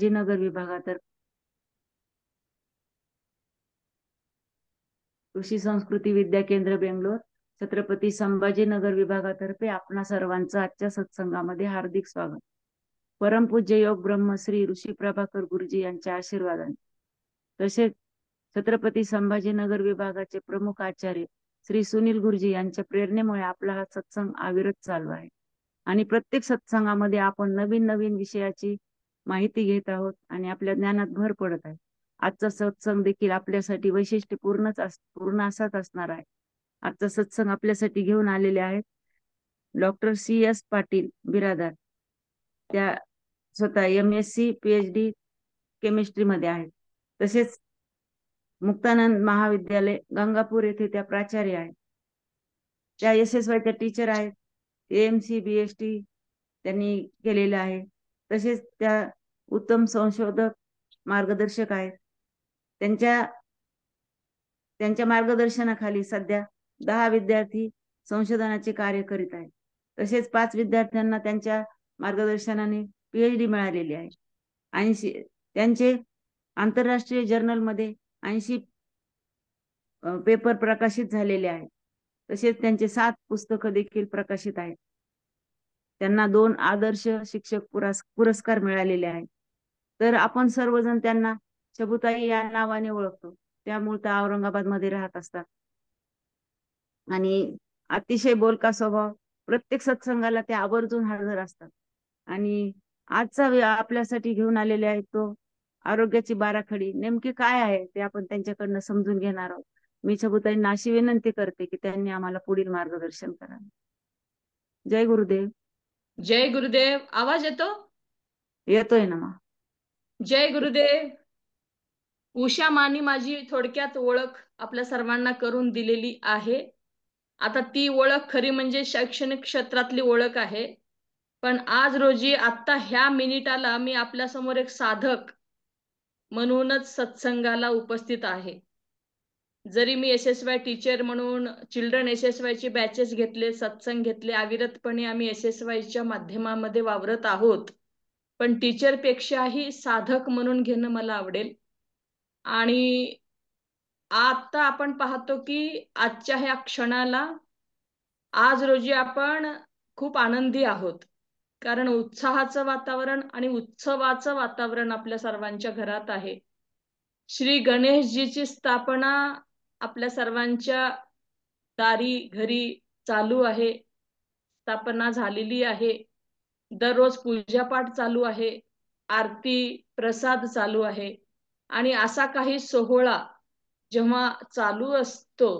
संभाजीनगर विभागातर्फे कृषी संस्कृती विद्या केंद्र बेंगलोर छत्रपती संभाजीनगर विभागातर्फे आपणा सर्वांचं आजच्या सत्संगामध्ये हार्दिक स्वागत। परमपूज्य योग ब्रह्मश्री ऋषी प्रभाकर गुरुजी यांच्या आशीर्वादाने तसेच छत्रपती संभाजीनगर विभागाचे प्रमुख आचार्य श्री सुनील गुरुजी यांच्या प्रेरणेमुळे आपला हा सत्संग अविरत चालू आहे आणि प्रत्येक सत्संगामध्ये आपण नवीन नवीन विषयाची माहिती घेत आहोत आणि आपल्या ज्ञानात भर पडत आहे। आजचा सत्संग देखील आपल्यासाठी पूर्ण असाच असणार आहे। आजचा सत्संग आपल्यासाठी घेऊन आलेले आहेत डॉक्टर CS पाटील बिरादार। त्या स्वतः MSc PhD केमिस्ट्री मध्ये आहेत। तसेच मुक्तानंद महाविद्यालय गंगापूर येथे त्या प्राचार्य आहेत। त्या SSY च्या टीचर आहेत। AMC BST त्यांनी केलेले आहे। तसेच त्या उत्तम संशोधक मार्गदर्शक आहेत। त्यांच्या मार्गदर्शनाखाली सध्या 10 विद्यार्थी संशोधनाचे कार्य करीत आहेत। तसेच 5 विद्यार्थ्यांना त्यांच्या मार्गदर्शनाने PhD मिळालेली आहे। 80 त्यांचे आंतरराष्ट्रीय जर्नल मध्ये 80 पेपर प्रकाशित झालेले आहेत। तसेच त्यांचे 7 पुस्तकं देखील प्रकाशित आहेत। त्यांना 2 आदर्श शिक्षक पुरस्कार मिळालेले आहेत। तर आपण सर्वजण त्यांना शबुताई या नावाने ओळखतो। त्या मूळतः औरंगाबाद मध्ये राहत असतात आणि अतिशय बोलका स्वभाव। प्रत्येक सत्संगाला ते आवर्जून हजर असतात आणि आजचा आपल्यासाठी घेऊन आलेले आहेत तो आरोग्याची बाराखडी नेमकी काय आहे ते आपण त्यांच्याकडनं समजून घेणार आहोत। मी शबुताईंना अशी विनंती करते की त्यांनी आम्हाला पुढील मार्गदर्शन करावे। जय गुरुदेव। जय गुरुदेव। आवाज येतो? येतोय ना मग? जय गुरुदेव। उषा मानी माझी थोडक्यात ओळख आपल्या सर्वांना करून दिलेली आहे। आता ती ओळख खरी म्हणजे शैक्षणिक क्षेत्रातली ओळख आहे। पण आज रोजी आता ह्या मिनिटाला मी आपल्या समोर एक साधक म्हणूनच सत्संगाला उपस्थित आहे। जरी मी SSY टीचर म्हणून चिल्ड्रन SSY चे बॅचेस घेतले, सत्संग घेतले, अविरतपणे आम्ही SSY च्या माध्यमामध्ये वावरत आहोत, पण टीचर पेक्षाही साधक म्हणून घेणं मला आवडेल। आणि आता आपण पाहतो की आजच्या ह्या क्षणाला आज रोजी आपण खूप आनंदी आहोत, कारण उत्साहाचं वातावरण आणि उत्सवाचं वातावरण आपल्या सर्वांच्या घरात आहे। श्री गणेशजीची स्थापना आपल्या सर्वांच्या दारी घरी चालू आहे, स्थापना झालेली आहे। दररोज पूजापाठ चालू आहे, आरती प्रसाद चालू आहे आणि असा काही सोहळा जेव्हा चालू असतो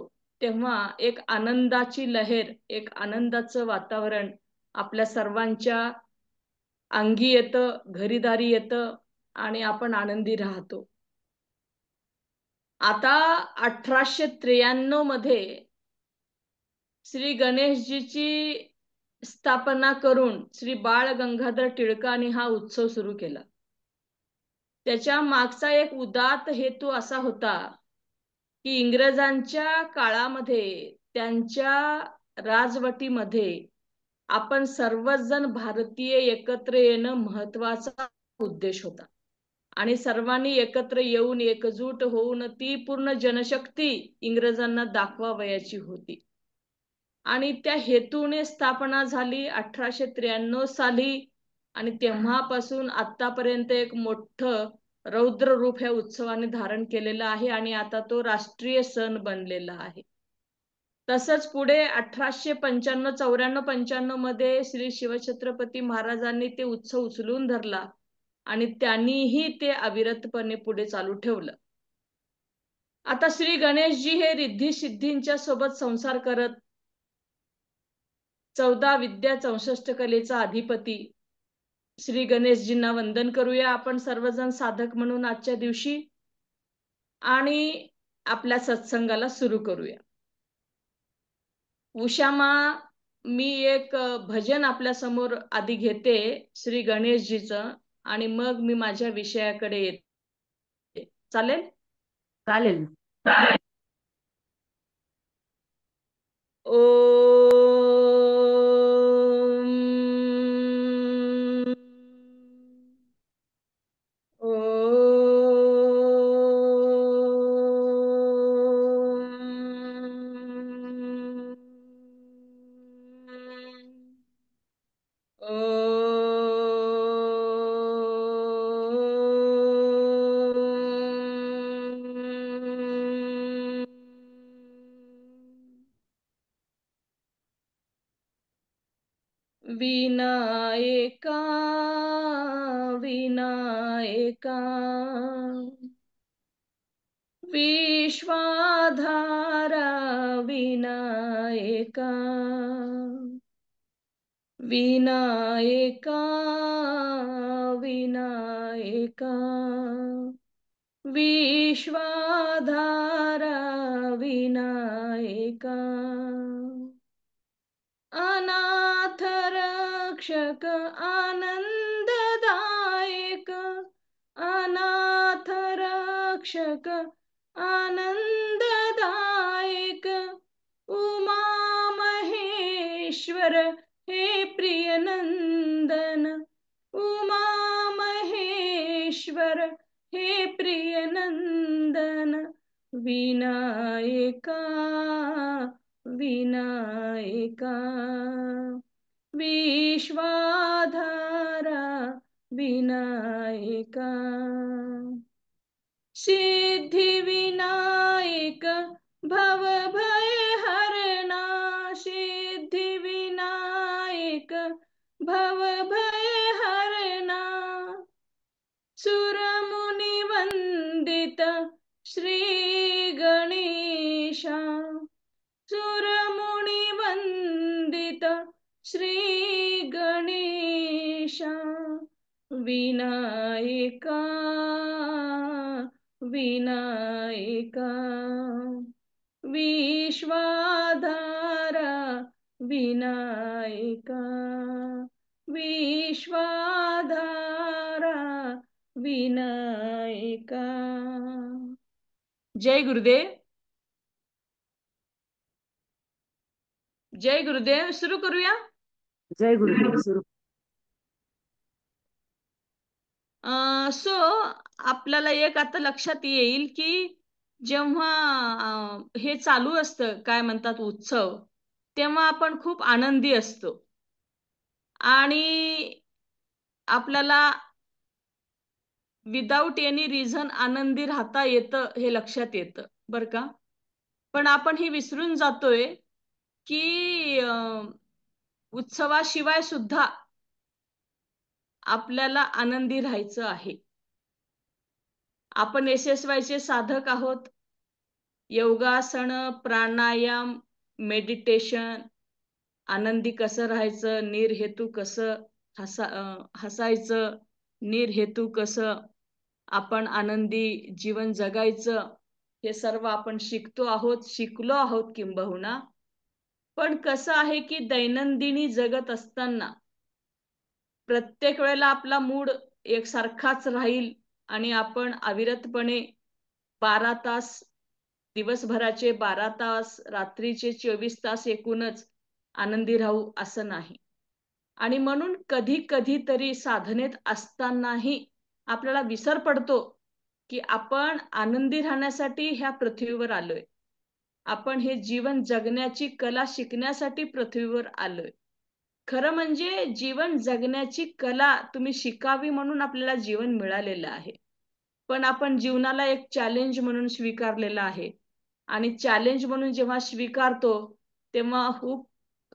तेव्हा एक आनंदाची लहर, एक आनंदाचं वातावरण आपल्या सर्वांच्या अंगी येतं, घरीदारी येतं आणि आपण आनंदी राहतो। आता 1893 मध्ये श्री गणेशजीची स्थापना करून श्री बाळ गंगाधर टिळकांनी हा उत्सव सुरू केला। त्याच्या मागचा एक उदात्त हेतू असा होता की इंग्रजांच्या काळामध्ये त्यांच्या राजवटीमध्ये आपण सर्वच जण भारतीय एकत्र येणं महत्त्वाचा उद्देश होता आणि सर्वांनी एकत्र येऊन एकजूट होऊन ती पूर्ण जनशक्ती इंग्रजांना दाखवावयाची होती आणि त्या हेतूने स्थापना झाली 1893 साली आणि तेव्हापासून आतापर्यंत एक मोठं रौद्र रूप ह्या उत्सवाने धारण केलेलं आहे आणि आता तो राष्ट्रीय सण बनलेला आहे। तसंच पुढे 1895 94 95 मध्ये श्री शिवछत्रपती महाराजांनी ते उत्सव उचलून धरला आणि त्यांनीही ते अविरतपणे पुढे चालू ठेवलं। आता श्री गणेशजी हे रिद्धी सिद्धींच्या सोबत संसार करत 14 विद्या 64 कलेचा अधिपती श्री गणेशजींना वंदन करूया आपण सर्वजण साधक म्हणून आजच्या दिवशी आणि आपल्या सत्संगाला सुरू करूया। उषामा, मी एक भजन आपल्या समोर आधी घेते श्री गणेशजीचं आणि मग मी माझ्या विषयाकडे येते। चालेल? चालेल। विनायका विश्वाधारा विनायका विनायका विनायका विश्वाधारा विनायका अनाथ रक्षक आनंददायक अनाथ रक्षक आनंददायक उमा महेश्वर हे प्रिय नंदन उमा महेश्वर हे प्रिय नंदन विनायका विनायका विश्वाधारा विनायका सिद्धि विनायक भव भय हरणा सिद्धि विनायक भव भय हरणा सुरमुनि वंदित श्री गणेशा सुरमुनि वंदित श्री गणेशा विनायका विनायका विश्वाधारा विनायका विश्वाधारा विनायका. जय गुरुदेव. जय गुरुदेव. सुरू करूया. जय गुरुदेव. सुरू. सो आपल्याला एक आता लक्षात येईल की जेव्हा हे चालू असतं काय म्हणतात उत्सव तेव्हा आपण खूप आनंदी असतो आणि आपल्याला विदाउट एनी रिझन आनंदी राहता येतं हे लक्षात येतं बरं का. पण आपण हे विसरून जातोय की उत्सवाशिवाय सुद्धा आपल्याला आनंदी राहायचं आहे. आपण SSY चे साधक आहोत. योगासन प्राणायाम मेडिटेशन आनंदी कसं राहायचं निर्हेतू कसं हसायचं निर्हेतू कसं आपण आनंदी जीवन जगायचं हे सर्व आपण शिकतो आहोत शिकलो आहोत किंबहुना. पण कसं आहे की दैनंदिनी जगत असताना प्रत्येक वेळेला आपला मूड एकसारखाच राहील आणि आपण अविरतपणे 12 तास दिवसभराचे 12 तास रात्रीचे 24 तास एकूणच आनंदी राहू असं नाही. आणि म्हणून कधी कधी तरी साधनेत असतानाही आपल्याला विसर पडतो की आपण आनंदी राहण्यासाठी ह्या पृथ्वीवर आलोय. आपण हे जीवन जगण्याची कला शिकण्यासाठी पृथ्वीवर आलोय. खरं म्हणजे जीवन जगण्याची कला तुम्ही शिकावी म्हणून आपल्याला जीवन मिळालेलं आहे. पण आपण जीवनाला एक चॅलेंज म्हणून स्वीकारलेला आहे आणि चॅलेंज म्हणून जेव्हा स्वीकारतो तेव्हा हुक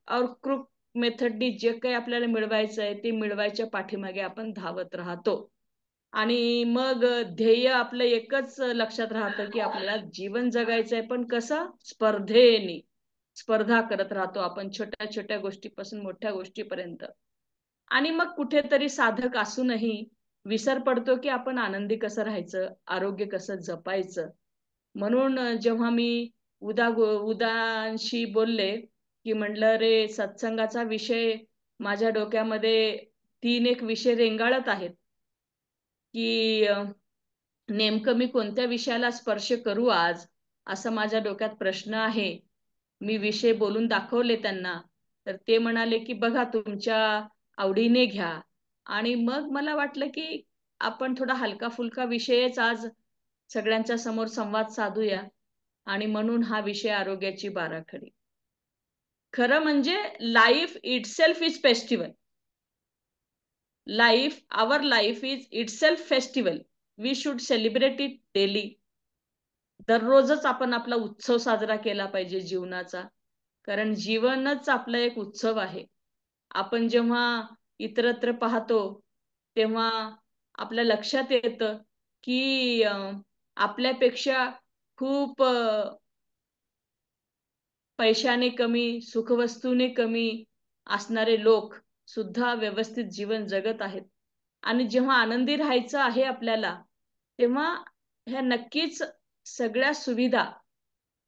और क्रुक मेथडनी जे काही आपल्याला मिळवायचं आहे ते मिळवायच्या पाठीमागे आपण धावत राहतो आणि मग ध्येय आपलं एकच लक्षात राहतं की आपल्याला जीवन जगायचं आहे. पण कसं स्पर्धेने स्पर्धा करत राहतो आपण छोट्या छोट्या गोष्टीपासून मोठ्या गोष्टीपर्यंत. आणि मग कुठेतरी साधक असूनही विसर पडतो की आपण आनंदी कसं राहायचं आरोग्य कसं जपायचं. म्हणून जेव्हा मी उदांशी बोलले की म्हटलं रे सत्संगाचा विषय माझ्या डोक्यामध्ये 3 एक विषय रेंगाळत आहेत की नेमकं मी कोणत्या विषयाला स्पर्श करू आज असं माझ्या डोक्यात प्रश्न आहे. मी विषय बोलून दाखवले त्यांना तर ते म्हणाले की बघा तुमच्या आवडीने घ्या. आणि मग मला वाटलं की आपण थोडा हलका फुलका विषयच आज सगळ्यांच्या समोर संवाद साधूया आणि म्हणून हा विषय आरोग्याची बाराखडी. खरं म्हणजे life itself is festival. Life our life is itself festival. We should celebrate it daily. दररोजच आपण आपला उत्सव साजरा केला पाहिजे जीवनाचा. कारण जीवनच आपला एक उत्सव आहे. आपण जेव्हा इतरत्र पाहतो तेव्हा आपल्या लक्षात येतं की आपल्यापेक्षा खूप पैशाने कमी, सुखवस्तूने कमी असणारे लोक सुद्धा व्यवस्थित जीवन जगत आहेत. आणि जेव्हा आनंदी राहायचं आहे आपल्याला, तेव्हा ह्या नक्कीच सगळ्या सुविधा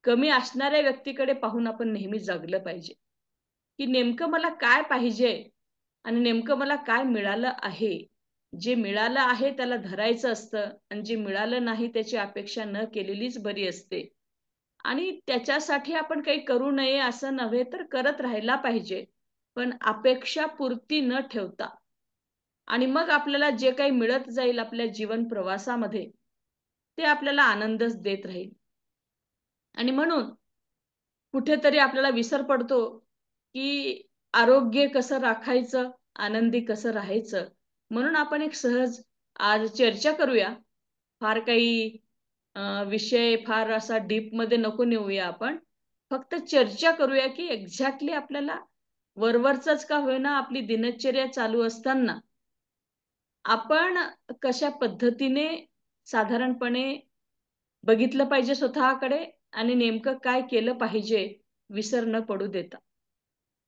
कमी असणाऱ्या व्यक्तीकडे पाहून आपण नेहमी जगलं पाहिजे, की नेमकं मला काय पाहिजे आणि नेमकं मला काय मिळालं आहे. जे मिळालं आहे त्याला धरायचं असतं आणि जे मिळालं नाही त्याची अपेक्षा न केलेलीच बरी असते. आणि त्याच्यासाठी आपण काही करू नये असं नव्हे, तर करत राहायला पाहिजे. पण अपेक्षापूर्ती न ठेवता आणि मग आपल्याला जे काही मिळत जाईल आपल्या जीवन प्रवासामध्ये, ते आपल्याला आनंदच देत राहील. आणि म्हणून कुठेतरी आपल्याला विसर पडतो, की आरोग्य कसं राखायचं, आनंदी कसं राहायचं. म्हणून आपण एक सहज आज चर्चा करूया. फार काही विषय फार असा डीपमध्ये नको नेऊया आपण. फक्त चर्चा करूया, की एक्झॅक्टली आपल्याला वरवरचंच का होईना आपली दिनचर्या चालू असताना आपण कशा पद्धतीने साधारणपणे बघितलं पाहिजे स्वतःकडे आणि नेमकं काय केलं पाहिजे विसर न पडू देता.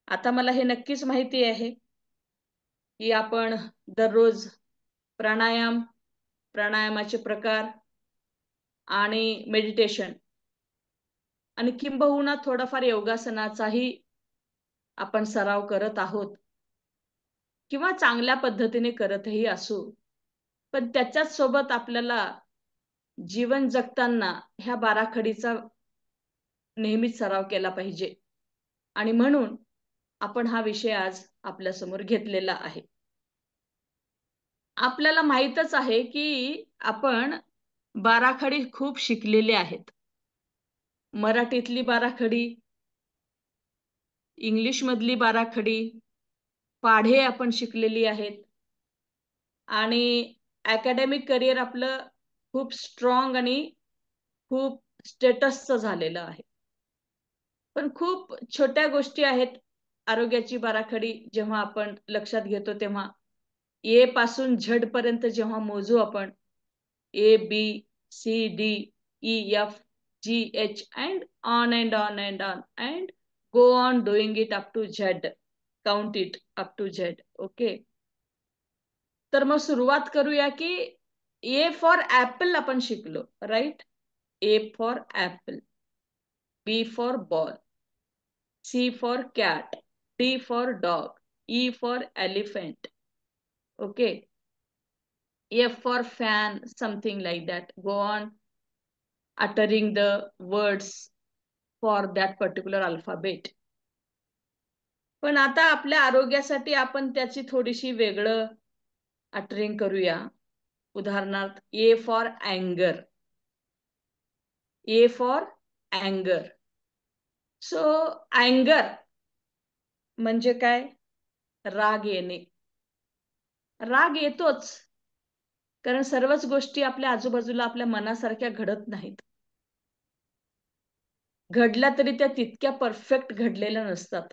आता मला हे नक्कीच माहिती आहे, की आपण दररोज प्राणायाम, प्राणायामाचे प्रकार आणि मेडिटेशन आणि किंबहुना थोडाफार योगासनाचाही आपण सराव करत आहोत किंवा चांगल्या पद्धतीने करतही असू. पण त्याच्याच सोबत आपल्याला जीवन जगताना ह्या बाराखडीचा नेहमीच सराव केला पाहिजे. आणि म्हणून आपण हा विषय आज आपल्यासमोर घेतलेला आहे. आपल्याला माहीतच आहे, की आपण बाराखडी खूप शिकलेले आहेत. मराठीतली बाराखडी, इंग्लिशमधली बाराखडी, पाढे आपण शिकलेली आहेत आणि अकॅडमिक करिअर आपलं खूप स्ट्रॉंग आणि खूप स्टेटसचं झालेलं आहे. पण खूप छोट्या गोष्टी आहेत आरोग्याची बाराखडी जेव्हा आपण लक्षात घेतो तेव्हा. ए पासून झेड पर्यंत जेव्हा मोजू आपण A, B, C, D, E, F, G, H and on and on and on and go on doing it up to Z. Count it up to Z. Okay. तर मग सुरुवात करूया की ए फॉर ऍपल आपण शिकलो, right? A for apple, B for ball, C for cat, D for dog, E for elephant. Okay. F for fan, something like that. Go on uttering the words for that particular alphabet. पण आता आपल्या आरोग्यासाठी आपण त्याची थोडीशी वेगळं uttering करूया. उदाहरणार्थ A for anger. A for anger. So anger म्हणजे काय? राग येणे. राग येतोच, कारण सर्वच गोष्टी आपल्या आजूबाजूला आपल्या मनासारख्या घडत नाहीत. घडल्या तरी त्या तितक्या परफेक्ट घडलेल्या नसतात.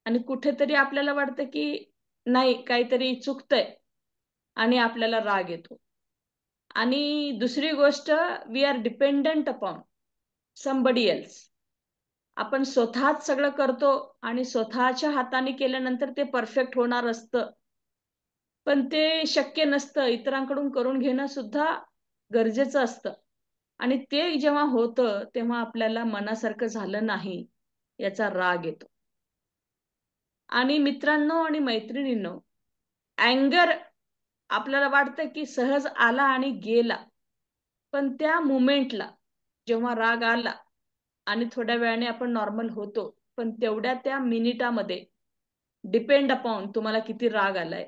आणि कुठेतरी आपल्याला वाटतं की नाही काहीतरी चुकतंय आणि आपल्याला राग येतो. आणि दुसरी गोष्ट, we are dependent upon somebody else. आपण स्वतःच सगळं करतो आणि स्वतःच्या हाताने केल्यानंतर ते परफेक्ट होणार असतं. पण ते शक्य नसतं. इतरांकडून करून घेणं सुद्धा गरजेचं असतं. आणि ते जेव्हा होतं तेव्हा आपल्याला मनासारखं झालं नाही याचा राग येतो. आणि मित्रांनो आणि मैत्रिणींनो, अँगर आपल्याला वाटतं की सहज आला आणि गेला. पण त्या मोमेंटला जेव्हा राग आला आणि थोड्या वेळाने आपण नॉर्मल होतो, पण तेवढ्या त्या मिनिटामध्ये डिपेंड अपॉन तुम्हाला किती राग आलाय.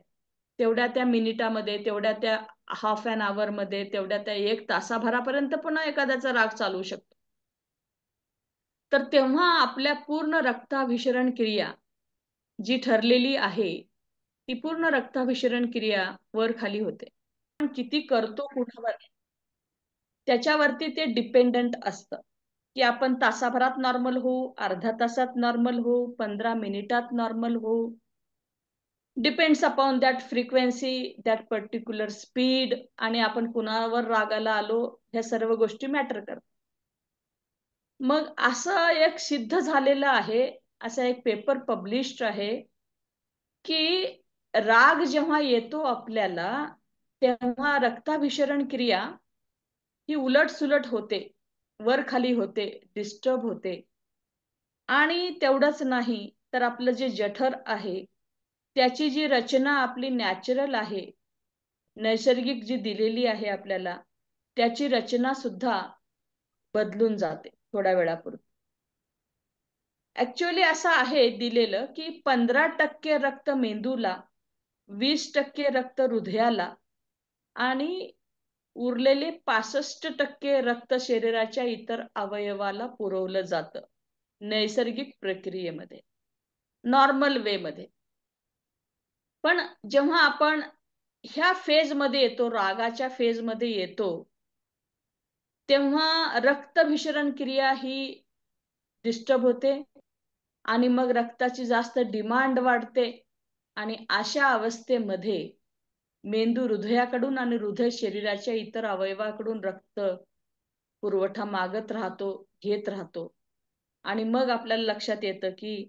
तेवढ्या त्या मिनिटामध्ये, तेवढ्या त्या हाल्फ एन अवर मध्ये, तेवढ्या त्या 1 तासाभरापर्यंत पुन्हा एखाद्याचा राग चालू शकतो. तर तेव्हा आपल्या पूर्ण रक्ताभिसरण क्रिया जी ठरलेली आहे, ती पूर्ण रक्ताभिसरण क्रिया वर खाली होते. आपण किती करतो कुणावर त्याच्यावरती ते डिपेंडंट असतं, की आपण तासाभरात नॉर्मल होऊ, अर्ध्या तासात नॉर्मल होऊ, 15 मिनिटात नॉर्मल होऊ. Depends upon that frequency, that particular speed, आणि आपण कुणावर रागाला आलो, ह्या सर्व गोष्टी मॅटर करतात. मग असं एक सिद्ध झालेलं आहे, असा एक पेपर पब्लिश्ड आहे की राग जेव्हा येतो आपल्याला, तेव्हा रक्ताभिसरण क्रिया ही उलट-सुलट होते, वर खाली होते, डिस्टर्ब होते. आणि तेवढंच नाही तर आपलं जे जठर आहे, त्याची जी रचना आपली नॅचरल आहे, नैसर्गिक जी दिलेली आहे आपल्याला, त्याची रचना सुद्धा बदलून जाते थोड्या वेळापूर्वी. ऍक्च्युअली असं आहे दिलेलं की 15% रक्त मेंदूला, 20% रक्त हृदयाला आणि उरलेले 65% रक्त शरीराच्या इतर अवयवाला पुरवलं जातं नैसर्गिक प्रक्रियेमध्ये, नॉर्मल वे मध्ये. पण जेव्हा आपण ह्या फेज मध्ये येतो, रागाच्या फेज मध्ये येतो, तेव्हा रक्तभिसरण क्रिया ही डिस्टर्ब होते आणि मग रक्ताची जास्त डिमांड वाढते आणि अशा अवस्थेमध्ये मेंदू हृदयाकडून आणि हृदय शरीराच्या इतर अवयवाकडून रक्त पुरवठा मागत राहतो, घेत राहतो. आणि मग आपल्याला लक्षात येतं की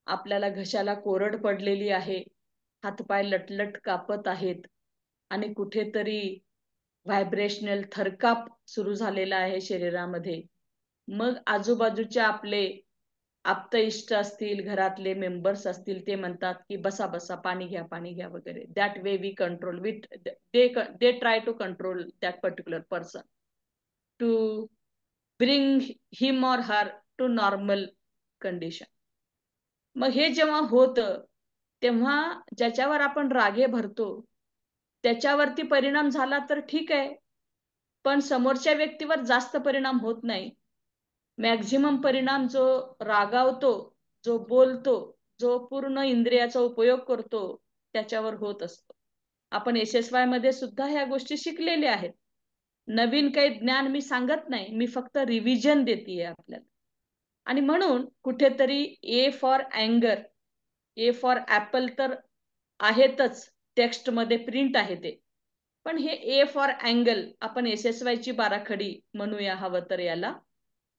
आपल्याला घशाला कोरड पडलेली आहे, हातपाय लटलट कापत आहेत आणि कुठेतरी व्हायब्रेशनल थरकाप सुरू झालेला आहे शरीरामध्ये. मग आजूबाजूचे आपले आप्त इष्ट असतील, घरातले मेंबर्स असतील, ते म्हणतात की बसा बसा, पाणी घ्या, पाणी घ्या वगैरे. That way we control with they try to control that particular person to bring him or her to normal condition. मग हे जेव्हा होतं, तेव्हा ज्याच्यावर आपण रागे भरतो त्याच्यावरती परिणाम झाला तर ठीक आहे, पण समोरच्या व्यक्तीवर जास्त परिणाम होत नाही. मॅक्झिमम परिणाम जो रागावतो, जो बोलतो, जो पूर्ण इंद्रियाचा उपयोग करतो, त्याच्यावर होत असतो. आपण SSY मध्ये सुद्धा ह्या गोष्टी शिकलेल्या आहेत. नवीन काही ज्ञान मी सांगत नाही, मी फक्त रिव्हिजन देते आपल्याला. आणि म्हणून कुठेतरी A फॉर अँगर, A फॉर ऍपल तर आहेतच, टेक्स्ट मध्ये प्रिंट आहे ते, पण हे A फॉर अँगल आपण SSY ची बाराखडी म्हणूया हवं तर याला.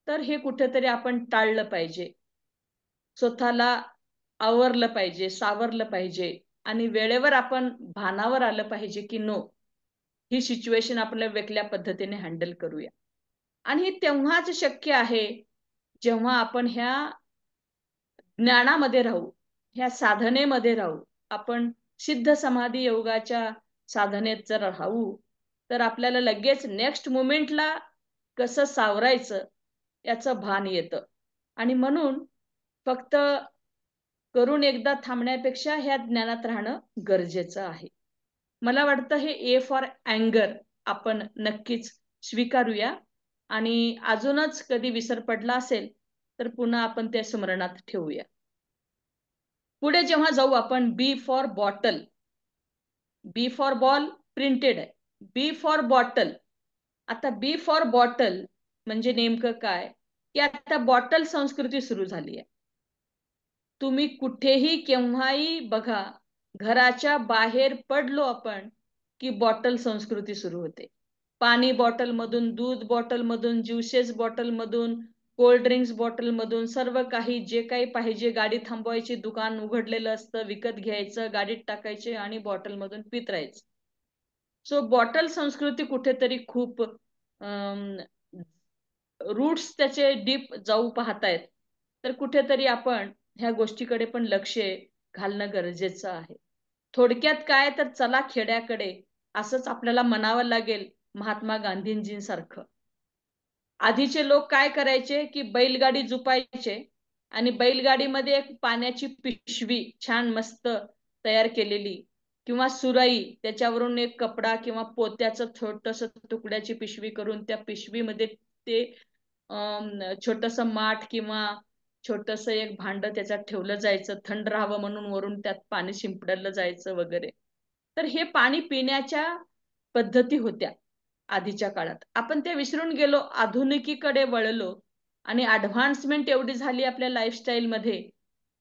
तर हे कुठेतरी आपण टाळलं पाहिजे, स्वतःला आवरलं पाहिजे, सावरलं पाहिजे आणि वेळेवर आपण भानावर आलं पाहिजे की नो, ही सिच्युएशन आपल्या वेगळ्या पद्धतीने हँडल करूया. आणि हे तेव्हाच शक्य आहे जेव्हा आपण ह्या ज्ञानामध्ये राहू, ह्या साधनेमध्ये राहू. आपण सिद्ध समाधी योगाच्या साधनेत जर राहू, तर आपल्याला लगेच नेक्स्ट मोमेंटला कसं सावरायचं याचं भान येतं. आणि म्हणून फक्त करून एकदा थांबण्यापेक्षा ह्या ज्ञानात राहणं गरजेचं आहे. मला वाटतं हे A फॉर अँगर आपण नक्कीच स्वीकारूया आणि अजूनच कधी विसर पडला असेल तर पुन्हा आपण त्या स्मरणात ठेवूया. पुढे जेव्हा जाऊ आपण B for bottle. B for ball printed आहे, B फॉर बॉटल. आता B फॉर बॉटल म्हणजे नेमकं काय की आता बॉटल संस्कृती सुरू झाली आहे. तुम्ही कुठेही केव्हाही बघा, घराच्या बाहेर पडलो आपण की बॉटल संस्कृती सुरू होते. पाणी बॉटल मधून, दूध बॉटल मधून, ज्युसेस बॉटल मधून, कोल्ड ड्रिंक्स बॉटल मधून, सर्व काही जे काही पाहिजे, गाडी थांबवायची, दुकान उघडलेलं असतं, विकत घ्यायचं, गाडीत टाकायचे आणि बॉटल मधून पित राहायचं. सो बॉटल संस्कृती कुठेतरी खूप रूट्स त्याचे डीप जाऊ पाहतायत. तर कुठेतरी आपण ह्या गोष्टीकडे पण लक्ष घालणं गरजेचं आहे. थोडक्यात काय तर चला खेड्याकडे, असंच आपल्याला म्हणावं लागेल महात्मा गांधींजींसारखं. आधीचे लोक काय करायचे की बैलगाडी जुपायचे आणि बैलगाडीमध्ये एक पाण्याची पिशवी छान मस्त तयार केलेली किंवा सुराई, त्याच्यावरून एक कपडा किंवा पोत्याचं छोटस तुकड्याची पिशवी करून त्या पिशवीमध्ये ते छोटस माठ किंवा छोटस एक भांड त्याच्यात ठेवलं जायचं, थंड राहावं म्हणून वरून त्यात पाणी शिंपडलं जायचं वगैरे. तर हे पाणी पिण्याच्या पद्धती होत्या आधीच्या काळात. आपण ते विसरून गेलो, आधुनिकीकडे वळलो आणि ऍडव्हान्समेंट एवढी झाली आपल्या लाईफस्टाईल मध्ये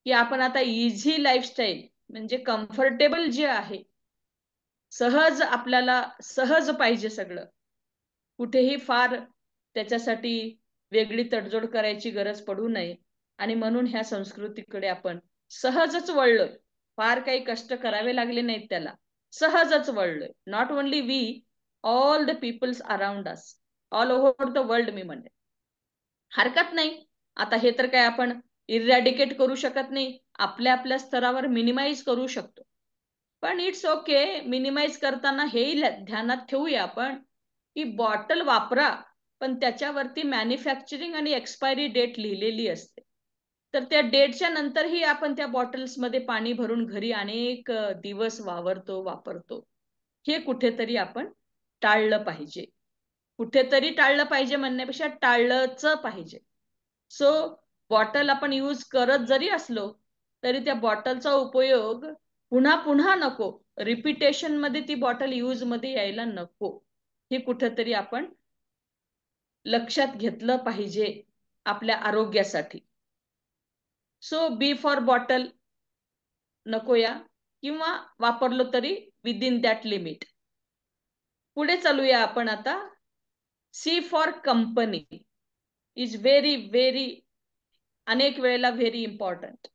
की आपण आता इझी लाईफस्टाईल, म्हणजे कम्फर्टेबल जे आहे, सहज, आपल्याला सहज पाहिजे सगळं, कुठेही फार त्याच्यासाठी वेगळी तडजोड करायची गरज पडू नये. आणि म्हणून ह्या संस्कृतीकडे आपण सहजच वळलोय, फार काही कष्ट करावे लागले नाहीत त्याला, सहजच वळलोय. Not only we, all the peoples around us, all over the world मी म्हणते. हरकत नाही, आता हे तर काय आपण इरॅडिकेट करू शकत नाही, आपल्या आपल्या स्तरावर मिनिमाइज करू शकतो. पण इट्स ओके, मिनिमाइज करताना हेही ध्यानात ठेवूया आपण की बॉटल वापरा, पण त्याच्यावरती मॅन्युफॅक्चरिंग आणि एक्सपायरी डेट लिहिलेली असते. तर त्या डेटच्या नंतरही आपण त्या बॉटल्समध्ये पाणी भरून घरी अनेक दिवस वापरतो. हे कुठेतरी आपण टाळलं पाहिजे. कुठेतरी टाळलं पाहिजे म्हणण्यापेक्षा टाळलंच पाहिजे. सो बॉटल आपण यूज करत जरी असलो तरी त्या बॉटलचा उपयोग पुन्हा पुन्हा नको, रिपिटेशन मध्ये ती बॉटल यूज मध्ये यायला नको, हे कुठेतरी आपण लक्षात घेतलं पाहिजे आपल्या आरोग्यासाठी. सो बी फॉर बॉटल नको या, किंवा वापरलो तरी विदिन दॅट लिमिट. पुढे चालूया आपण आता. C for company is very very, अनेक वेळेला व्हेरी इम्पॉर्टंट.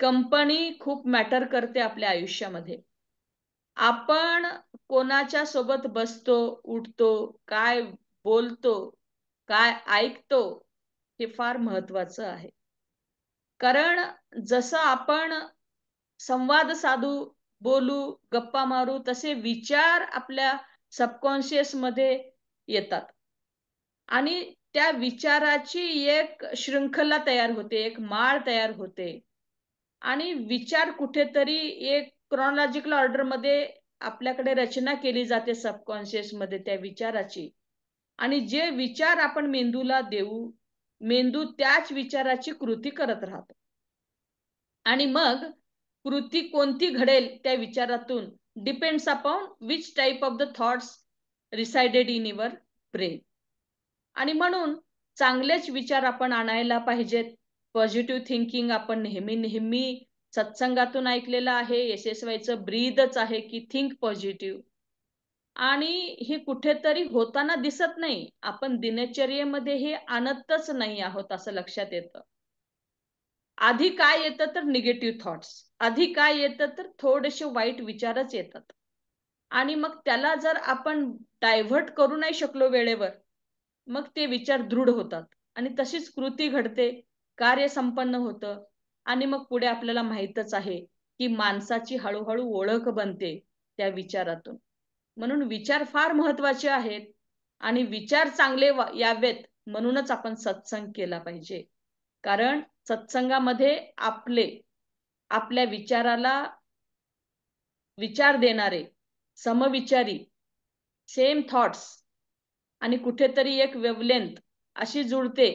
कंपनी खूप मॅटर करते आपल्या आयुष्यामध्ये. आपण कोणाच्या सोबत बसतो, उठतो, काय बोलतो, काय ऐकतो, हे फार महत्वाचं आहे. कारण जसं आपण संवाद साधू, बोलू, गप्पा मारू, तसे विचार आपल्या सबकॉन्शियस मध्ये येतात आणि त्या विचाराची एक शृंखला तयार होते, एक माळ तयार होते आणि विचार कुठेतरी एक क्रोनॉलॉजिकल ऑर्डर मध्ये आपल्याकडे रचना केली जाते सबकॉन्शियस मध्ये त्या विचाराची. आणि जे विचार आपण मेंदूला देऊ, मेंदू त्याच विचाराची कृती करत राहतो. आणि मग कृती कोणती घडेल त्या विचारातून depends upon which type of the thoughts resided in your brain. आणि म्हणून चांगलेच विचार आपण आणायला पाहिजेत. पॉझिटिव्ह थिंकिंग आपण नेहमी नेहमी सत्संगातून ऐकलेलं आहे, SSYचं ब्रीदच आहे की थिंक पॉझिटिव्ह. आणि हे कुठेतरी होताना दिसत नाही, आपण दिनचर्येमध्ये हे आणतच नाही आहोत असं लक्षात येतं. आधी काय येतं तर निगेटिव्ह थॉट्स, आधी काय येतं तर थोडेसे वाईट विचारच येतात. आणि मग त्याला जर आपण डायव्हर्ट करू नाही शकलो वेळेवर, मग ते विचार दृढ होतात आणि तशीच कृती घडते, कार्य संपन्न होतं. आणि मग पुढे आपल्याला माहीतच आहे की माणसाची हळूहळू ओळख बनते त्या विचारातून. म्हणून विचार फार महत्वाचे आहेत आणि विचार चांगले यावेत म्हणूनच आपण सत्संग केला पाहिजे. कारण सत्संगामध्ये आपल्या विचाराला विचार देणारे, समविचारी, सेम थॉट्स आणि कुठेतरी एक वेवलेंथ अशी जुळते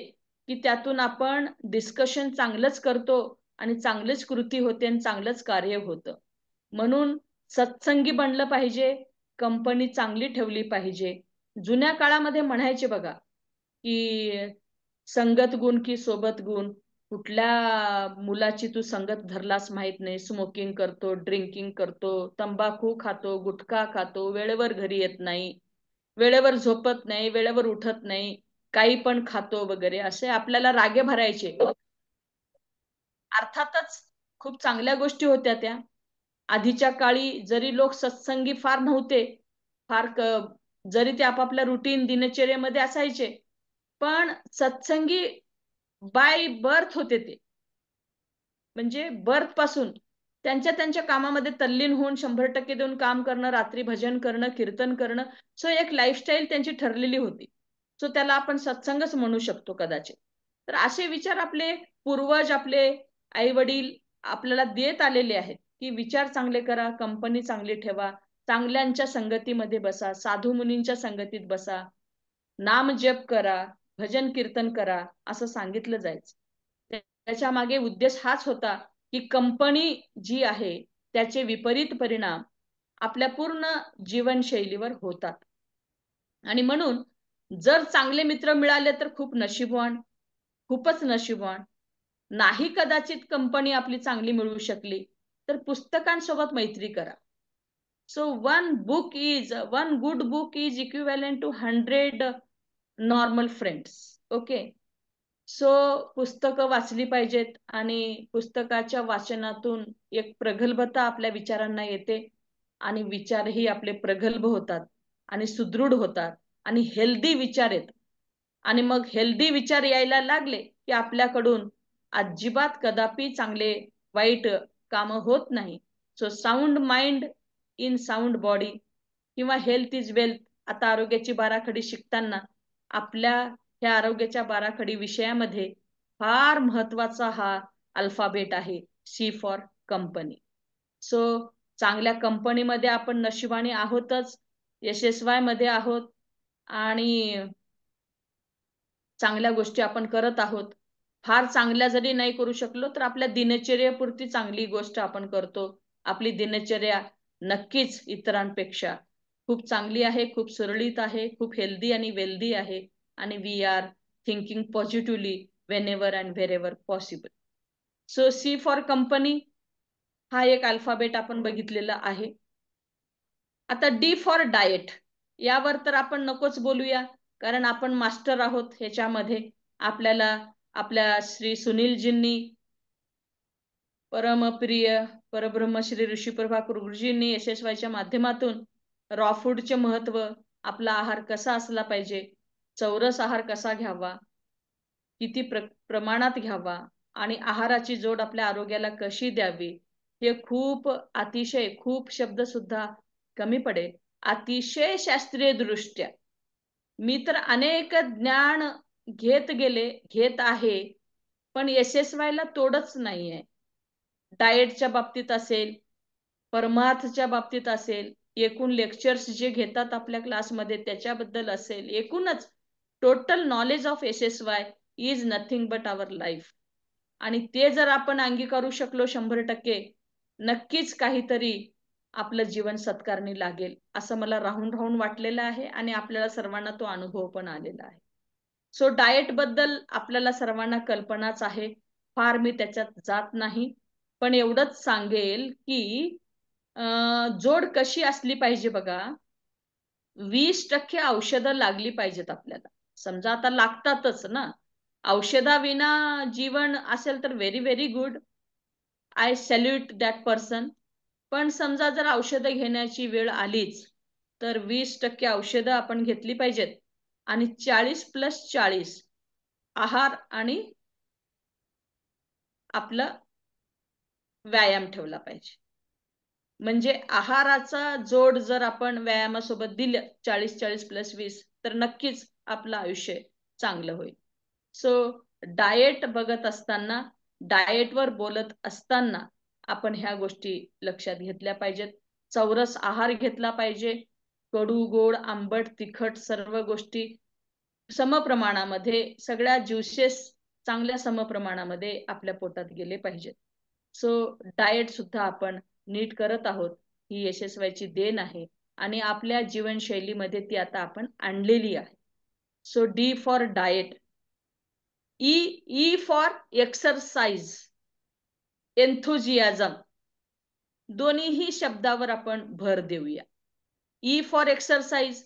की त्यातून आपण डिस्कशन चांगलंच करतो आणि चांगलीच कृती होते आणि चांगलंच कार्य होतं. म्हणून सत्संगी बनलं पाहिजे, कंपनी चांगली ठेवली पाहिजे. जुन्या काळामध्ये म्हणायचे बघा की संगत गुण की सोबत गुण, कुठल्या मुलाची तू संगत धरलास माहित नाही, स्मोकिंग करतो, ड्रिंकिंग करतो, तंबाखू खातो, गुटखा खातो, वेळेवर घरी येत नाही, वेळेवर झोपत नाही, वेळेवर उठत नाही, काही पण खातो वगैरे, असे आपल्याला रागे भरायचे. अर्थातच खूप चांगल्या गोष्टी होत्या त्या. आधीच्या काळी जरी लोक सत्संगी फार नव्हते, जरी ते आपापल्या रुटीन दिनचर्येमध्ये असायचे, पण सत्संगी बाय बर्थ होते ते. म्हणजे बर्थ पासून त्यांच्या कामामध्ये तल्लीन होऊन 100% देऊन काम करणं, रात्री भजन करणं, कीर्तन करणं, सो एक लाईफस्टाईल त्यांची ठरलेली होती. सो त्याला आपण सत्संगच म्हणू शकतो कदाचित. तर असे विचार आपले पूर्वज, आपले आई वडील आपल्याला देत आलेले आहेत की विचार चांगले करा, कंपनी चांगली ठेवा, चांगल्यांच्या संगतीमध्ये बसा, साधू मुनींच्या संगतीत बसा, नाम जप करा, भजन कीर्तन करा, असं सांगितलं जायचं. त्याच्या मागे उद्देश हाच होता की कंपनी जी आहे त्याचे विपरीत परिणाम आपल्या पूर्ण जीवनशैलीवर होतात. आणि म्हणून जर चांगले मित्र मिळाले तर खूप नशीबवान, खूपच नशीबवान. नाही कदाचित कंपनी आपली चांगली मिळू शकली तर पुस्तकांसोबत मैत्री करा. So one good book is equivalent to 100 normal friends. Okay. So पुस्तकं वाचली पाहिजेत आणि पुस्तकाच्या वाचनातून एक प्रगल्भता आपल्या विचारांना येते आणि विचारही आपले प्रगल्भ होतात आणि सुदृढ होतात आणि हेल्दी विचार येतात. आणि मग हेल्दी विचार यायला लागले की आपल्याकडून अजिबात कदापि चांगले वाईट काम होत नाही. So sound mind in sound body किंवा हेल्थ इज वेल्थ. आता आरोग्याची बाराखडी शिकताना आपल्या ह्या आरोग्याच्या बाराखडी विषयामध्ये फार महत्वाचा हा अल्फाबेट आहे, सी फॉर कंपनी. सो चांगल्या कंपनीमध्ये आपण नशिबाने आहोतच, यशस्वी मध्ये आहोत आणि चांगल्या गोष्टी आपण करत आहोत. फार चांगल्या जरी नाही करू शकलो तर आपल्या दिनचर्येपुरती चांगली गोष्ट आपण करतो. आपली दिनचर्या नक्कीच इतरांपेक्षा खूप चांगली आहे, खूप सुरळीत आहे, खूप हेल्दी आणि वेल्दी आहे आणि we are thinking positively whenever and wherever possible. So C for company हा एक अल्फाबेट आपण बघितलेला आहे. आता डी फॉर डाएट यावर तर आपण नकोच बोलूया, कारण आपण मास्टर आहोत ह्याच्यामध्ये. आपल्याला आपल्या श्री सुनीलजींनी, परमप्रिय परब्रह्म श्री ऋषी प्रभाकर गुरुजींनी यशस्वीच्या माध्यमातून रॉ फूडचे महत्व, आपला आहार कसा असला पाहिजे, चौरस आहार कसा घ्यावा, किती प्रमाणात घ्यावा आणि आहाराची जोड आपल्या आरोग्याला कशी द्यावी, हे खूप अतिशय, खूप शब्द सुद्धा कमी पडेल, अतिशय शास्त्रीय दृष्ट्या मी तर अनेक ज्ञान घेत आहे, पण यशस्वीला तोडच नाहीये. डाएटच्या बाबतीत असेल, परमार्थच्या बाबतीत असेल, एकूण लेक्चर्स जे घेतात आपल्या क्लासमध्ये त्याच्याबद्दल असेल, एकूणच टोटल नॉलेज ऑफ यशस्वी is nothing but our life. आणि ते जर आपण अंगीकारू शकलो 100%, नक्कीच काहीतरी आपलं जीवन सत्कारणी लागेल असं मला राहून राहून वाटलेलं आहे आणि आपल्याला सर्वांना तो अनुभव पण आलेला आहे. सो डाएट बद्दल आपल्याला सर्वांना कल्पनाच आहे, फार मी त्याच्यात जात नाही, पण एवढंच सांगेल की जोड कशी असली पाहिजे बघा. 20% औषधं लागली पाहिजेत आपल्याला. समजा आता लागतातच ना, औषधाविना जीवन असेल तर very very good, I salute that person. पण समजा जर औषधं घेण्याची वेळ आलीच तर 20% औषधं आपण घेतली पाहिजेत आणि 40+40 आहार आणि आपला व्यायाम ठेवला पाहिजे. म्हणजे आहाराचा जोड जर आपण व्यायामासोबत दिलं 40+20 तर नक्कीच आपलं आयुष्य चांगलं होईल. सो डाएट बघत असताना, डाएटवर बोलत असताना आपण ह्या गोष्टी लक्षात घेतल्या पाहिजेत. चौरस आहार घेतला पाहिजे. कडू, गोड, आंबट, तिखट सर्व गोष्टी समप्रमाणामध्ये, सगळ्या ज्युसेस चांगल्या समप्रमाणामध्ये आपल्या पोटात गेले पाहिजेत. सो डाएट सुद्धा आपण नीट करत आहोत, ही यशस्वीची देण आहे आणि आपल्या जीवनशैलीमध्ये ती आता आपण आणलेली आहे. So D for diet. E for exercise, enthusiasm, दोन्हीही शब्दावर आपण भर देऊया. ई फॉर एक्सरसाइज,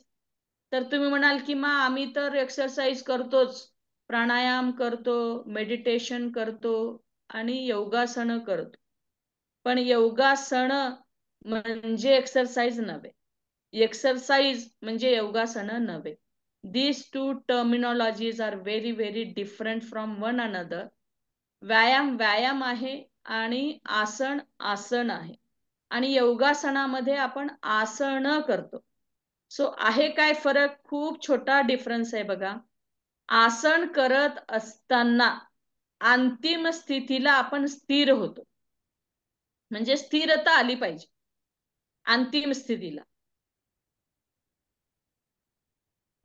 तर तुम्ही म्हणाल की मा आम्ही तर एक्सरसाइज करतोच, प्राणायाम करतो, मेडिटेशन करतो आणि योगासन करतो, पण योगासन म्हणजे एक्सरसाइज नव्हे, एक्सरसाइज म्हणजे योगासन नव्हे. These two terminologies are very very different from one another. व्यायाम व्यायाम आहे आणि आसन आसन आहे आणि योगासनामध्ये आपण आसन करतो. सो आहे काय फरक? खूप छोटा डिफरन्स आहे बघा. आसन करत असताना अंतिम स्थितीला आपण स्थिर होतो, म्हणजे स्थिरता आली पाहिजे अंतिम स्थितीला.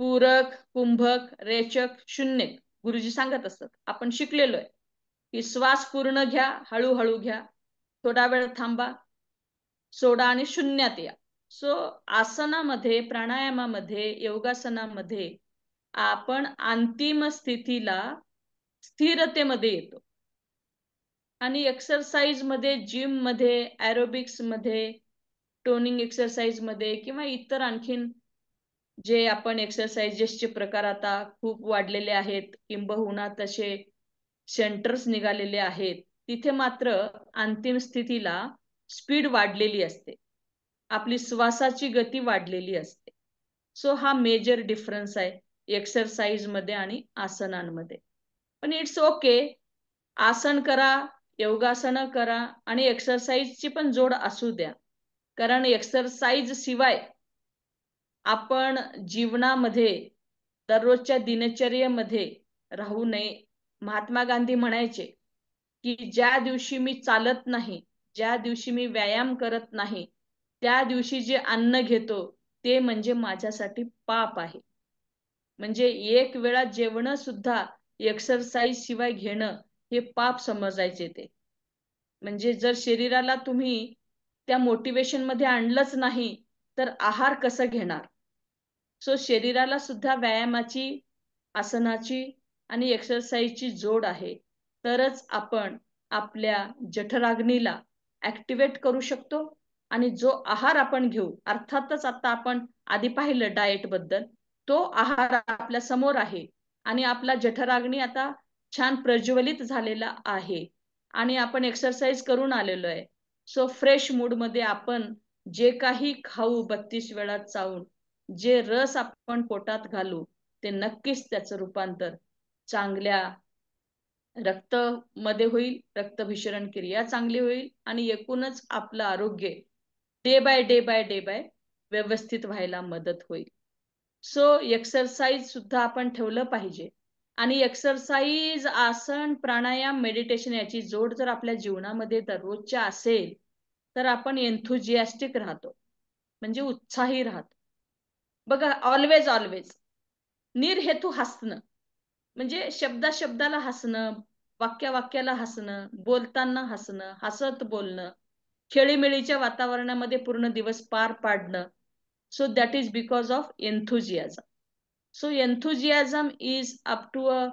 पूरक, कुंभक, रेचक, शून्य गुरुजी सांगत असतात, आपण शिकलेलो आहे की श्वास पूर्ण घ्या, हळूहळू घ्या, थोडा वेळ थांबा, सोडा आणि शून्यात या. सो आसनामध्ये, प्राणायामामध्ये, योगासनामध्ये आपण अंतिम स्थितीला स्थिरतेमध्ये येतो आणि एक्सरसाइज मध्ये, जिम मध्ये, एरोबिक्स मध्ये, टोनिंग एक्सरसाइज मध्ये किंवा इतर आणखीन जे आपण एक्सरसाइजेसचे प्रकार आता खूप वाढलेले आहेत, किंबहुना तसे सेंटर्स निघालेले आहेत, तिथे मात्र अंतिम स्थितीला स्पीड वाढलेली असते, आपली श्वासाची गती वाढलेली असते. सो हा मेजर डिफरन्स आहे एक्सरसाइज मध्ये आणि आसनांमध्ये. पण इट्स ओके, आसन करा, योगासनं करा आणि एक्सरसाइजची पण जोड असू द्या, कारण एक्सरसाइज शिवाय आपण जीवनामध्ये दररोजच्या दिनचर्येमध्ये राहू नये. महात्मा गांधी म्हणायचे की ज्या दिवशी मी चालत नाही, ज्या दिवशी मी व्यायाम करत नाही, त्या दिवशी जे अन्न घेतो ते म्हणजे माझ्यासाठी पाप आहे. म्हणजे एक वेळा जेवण सुद्धा एक्सरसाइज शिवाय घेणं हे पाप समजायचे ते. म्हणजे जर शरीराला तुम्ही त्या मोटिवेशन मध्ये आणलंच नाही तर आहार कसं घेणार. सो शरीराला सुद्धा व्यायामाची, आसनाची आणि एक्सरसाइजची जोड आहे, तरच आपण आपल्या जठराग्नीला ऍक्टिव्हेट करू शकतो. आणि जो आहार आपण घेऊ, अर्थातच आता आपण आधी पाहिलं डाएट बद्दल, तो आहार आपल्या समोर आहे आणि आपला जठराग्नी आता छान प्रज्वलित झालेला आहे आणि आपण एक्सरसाइज करून आलेलो आहे. सो फ्रेश मूड मध्ये आपण जे काही खाऊ 32 वेळा चावून, जे रस आपण पोटात घालू, ते नक्कीच त्याचं रूपांतर चांगल्या रक्त मध्ये होईल, रक्तभिसरण क्रिया चांगली होईल आणि एकूणच आपलं आरोग्य day by day by day by व्यवस्थित व्हायला मदत होईल. सो एक्सरसाइज सुद्धा आपण ठेवलं पाहिजे. आणि एक्सरसाइज, आसन, प्राणायाम, मेडिटेशन याची जोड जर आपल्या जीवनामध्ये दररोजच्या असेल तर आपण एन्थुजियास्टिक राहतो, म्हणजे उत्साही राहतो. बघा, ऑलवेज ऑलवेज निर्हेतू हसणं, म्हणजे शब्दाला हसणं, वाक्याला हसणं, बोलताना हसणं, हसत बोलणं, खेळीमेळीच्या वातावरणामध्ये पूर्ण दिवस पार पाडणं. So that is because of enthusiasm. So enthusiasm is up to a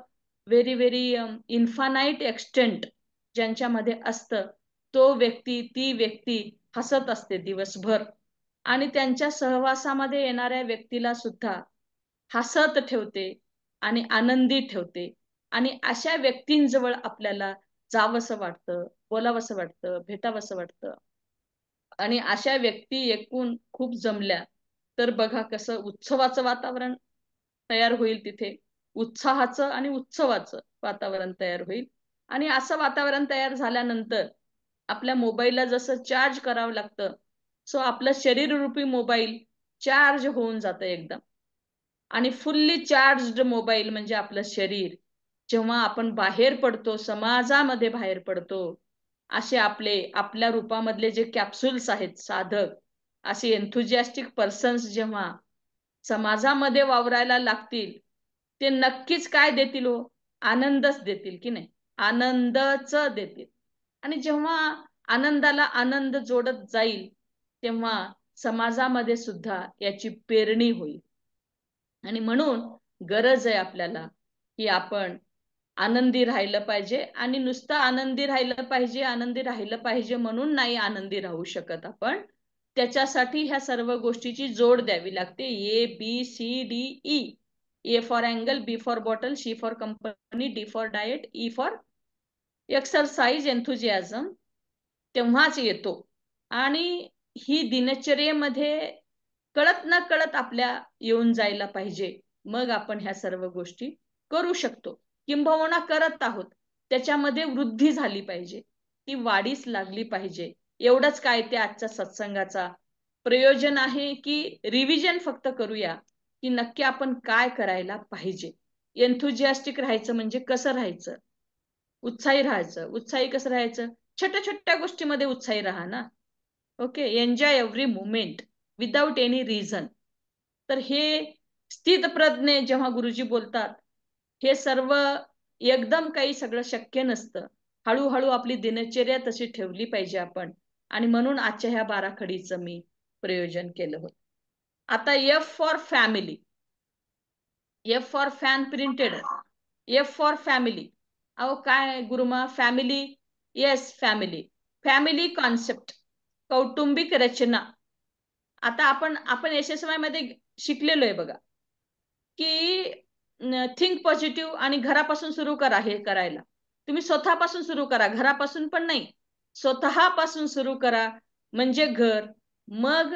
very very infinite extent ज्यांच्यामध्ये असतं, तो व्यक्ती, ती व्यक्ती हसत असते दिवसभर आणि त्यांच्या सहवासामध्ये येणाऱ्या व्यक्तीला सुद्धा हसत ठेवते आणि आनंदी ठेवते. आणि अशा व्यक्तींजवळ आपल्याला जावंसं वाटतं, बोलावंसं वाटतं, भेटावंसं वाटतं. आणि अशा व्यक्ती एकूण खूप जमल्या तर बघा कसं उत्सवाचं वातावरण तयार होईल तिथे, उत्साहाचं आणि उत्सवाचं वातावरण तयार होईल. आणि असं वातावरण तयार झाल्यानंतर आपल्या मोबाईलला जसं चार्ज करावं लागतं, सो आपलं शरीर रूपी मोबाईल चार्ज होऊन जातं एकदम. आणि फुल्ली चार्ज्ड मोबाईल म्हणजे आपलं शरीर, जेव्हा आपण बाहेर पडतो, समाजामध्ये बाहेर पडतो, असे आपल्या रूपामधले जे कॅप्सूल्स आहेत, साधक, असे एन्थुजियास्टिक पर्सन्स जेव्हा समाजामध्ये वावरायला लागतील, ते नक्कीच काय देतील हो, आनंदच देतील की नाही, आनंदच देतील. आणि जेव्हा आनंदाला आनंद जोडत जाईल तेव्हा समाजामध्ये सुद्धा याची पेरणी होईल. आणि म्हणून गरज आहे आपल्याला की आपण आनंदी राहिलं पाहिजे. आणि नुसतं आनंदी राहिलं पाहिजे, आनंदी राहिलं पाहिजे म्हणून नाही आनंदी राहू शकत आपण, त्याच्यासाठी ह्या सर्व गोष्टीची जोड द्यावी लागते. ABCDE. A for angle, B for bottle, C for company, D for diet, E for exercise, enthusiasm तेव्हाच येतो. आणि ही दिनचर्येमध्ये कळत न कळत आपल्या येऊन जायला पाहिजे, मग आपण ह्या सर्व गोष्टी करू शकतो, किंबहुना करत आहोत. त्याच्यामध्ये वृद्धी झाली पाहिजे, ती वाढीस लागली पाहिजे. एवढंच काय ते आजच्या सत्संगाचा प्रयोजन आहे की रिव्हिजन फक्त करूया की नक्की आपण काय करायला पाहिजे. एन्थुजियास्टिक राहायचं म्हणजे कसं राहायचं, उत्साही राहायचं. उत्साही कसं राहायचं, छोट्या छोट्या गोष्टीमध्ये उत्साही राहा ना. Okay, enjoy every moment without any reason. तर हे स्थितप्रज्ञ जेव्हा गुरुजी बोलतात, हे सर्व एकदम काही सगळं शक्य नसतं. हळूहळू आपली दिनचर्या तशी ठेवली पाहिजे आपण. आणि म्हणून आजच्या ह्या बाराखडीचं मी प्रयोजन केलं होतं. आता F for family, F for fan printed, F for family. अहो काय Guruma, family yes, family. Family concept, कौटुंबिक रचना. आता आपण SSY मध्ये शिकलेलो आहे बघा, की थिंक पॉझिटिव्ह आणि घरापासून सुरू करा. हे करायला तुम्ही स्वतःपासून सुरू करा, घरापासून पण नाही, स्वतःपासून सुरू करा. म्हणजे घर, मग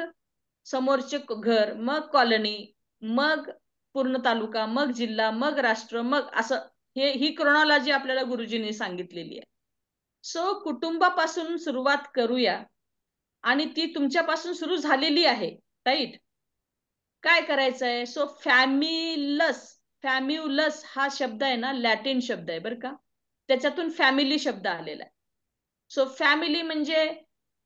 समोरचे घर, मग कॉलनी, मग पूर्ण तालुका, मग जिल्हा, मग राष्ट्र, मग असं ही क्रोनॉलॉजी आपल्याला गुरुजींनी सांगितलेली आहे. सो कुटुंबापासून सुरुवात करूया, आणि ती तुमच्यापासून सुरू झालेली आहे, राईट? काय करायचंय? सो फॅम्युलस हा शब्द आहे ना, लॅटिन शब्द आहे बरं का, त्याच्यातून फॅमिली शब्द आलेला आहे. सो फॅमिली म्हणजे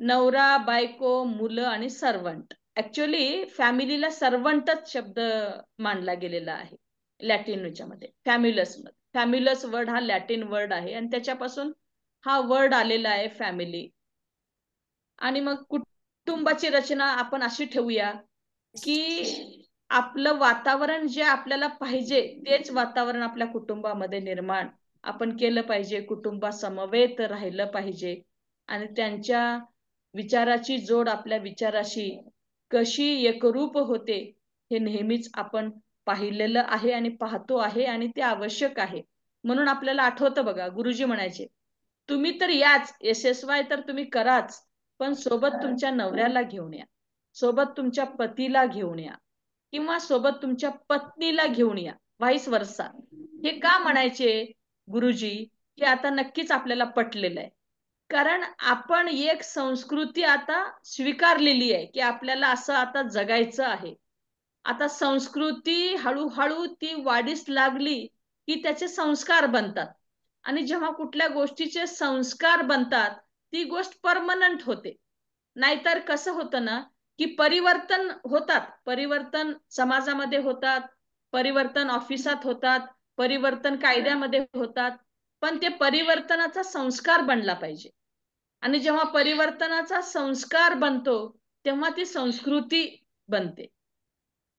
नवरा, बायको, मुलं आणि सर्वंट. ऍक्च्युअली फॅमिलीला सर्वंटच शब्द मानला गेलेला आहे लॅटिन मध्ये, फॅम्युलस वर्ड हा लॅटिन वर्ड आहे, आणि त्याच्यापासून हा वर्ड आलेला आहे फॅमिली. आणि मग कुटुंबाची रचना आपण अशी ठेवूया की आपलं वातावरण जे आपल्याला पाहिजे तेच वातावरण आपल्या कुटुंबामध्ये निर्माण आपण केलं पाहिजे. कुटुंबासमवेत राहिलं पाहिजे, आणि त्यांच्या विचाराची जोड आपल्या विचाराशी कशी एकरूप होते हे नेहमीच आपण पाहिलेलं आहे आणि पाहतो आहे, आणि ते आवश्यक आहे. म्हणून आपल्याला आठवतं बघा, गुरुजी म्हणायचे, तुम्ही तर याच, SSY तर तुम्ही कराच, पण सोबत तुमच्या नवऱ्याला घेऊन या, सोबत तुमच्या पतीला घेऊन या, किंवा सोबत तुमच्या पत्नीला घेऊन या, व्हाईस वर्सा. हे का म्हणायचे गुरुजी? हे आता नक्कीच आपल्याला पटलेलं आहे, कारण आपण एक संस्कृती आता स्वीकारलेली आहे की आपल्याला असं आता जगायचं आहे. आता संस्कृती हळूहळू ती वाढीस लागली की त्याचे संस्कार बनतात, आणि जेव्हा कुठल्या गोष्टीचे संस्कार बनतात ती गोष्ट परमनंट होते. नाहीतर कसं होतं ना, की परिवर्तन होतात, परिवर्तन समाजामध्ये होतात, परिवर्तन ऑफिसात होतात, परिवर्तन कायद्यामध्ये होतात, पण ते परिवर्तनाचा संस्कार बनला पाहिजे. आणि जेव्हा परिवर्तनाचा संस्कार बनतो तेव्हा ती संस्कृती बनते.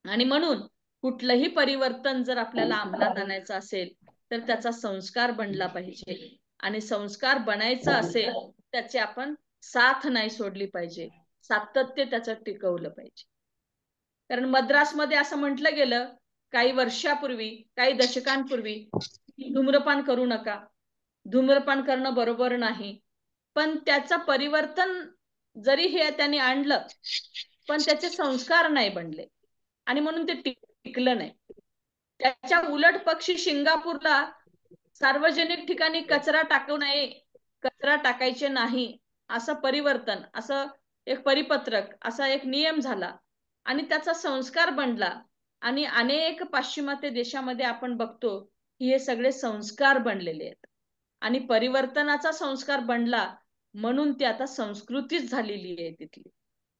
आणि म्हणून कुठलंही परिवर्तन जर आपल्याला अंमलात आणायचं असेल तर त्याचा संस्कार बनला पाहिजे, आणि संस्कार बनायचं असेल त्याची आपण साथ नाही सोडली पाहिजे, सातत्य त्याचं टिकवलं पाहिजे. कारण मद्रासमध्ये असं म्हटलं गेलं काही वर्षापूर्वी, काही दशकांपूर्वी, धूम्रपान करू नका, धूम्रपान करणं बरोबर नाही. पण त्याचं परिवर्तन जरी हे त्यांनी आणलं पण त्याचे संस्कार नाही बनले, आणि म्हणून ते टिकलं नाही. त्याच्या उलट पक्षी सिंगापूरला सार्वजनिक ठिकाणी कचरा टाकू नये, कचरा टाकायचे नाही, असं परिवर्तन, असं एक परिपत्रक, असा एक नियम झाला, आणि त्याचा संस्कार बनला. आणि अनेक पाश्चिमात्य देशामध्ये आपण बघतो की हे सगळे संस्कार बनलेले आहेत, आणि परिवर्तनाचा संस्कार बनला म्हणून ती आता संस्कृतीच झालेली आहे तिथली.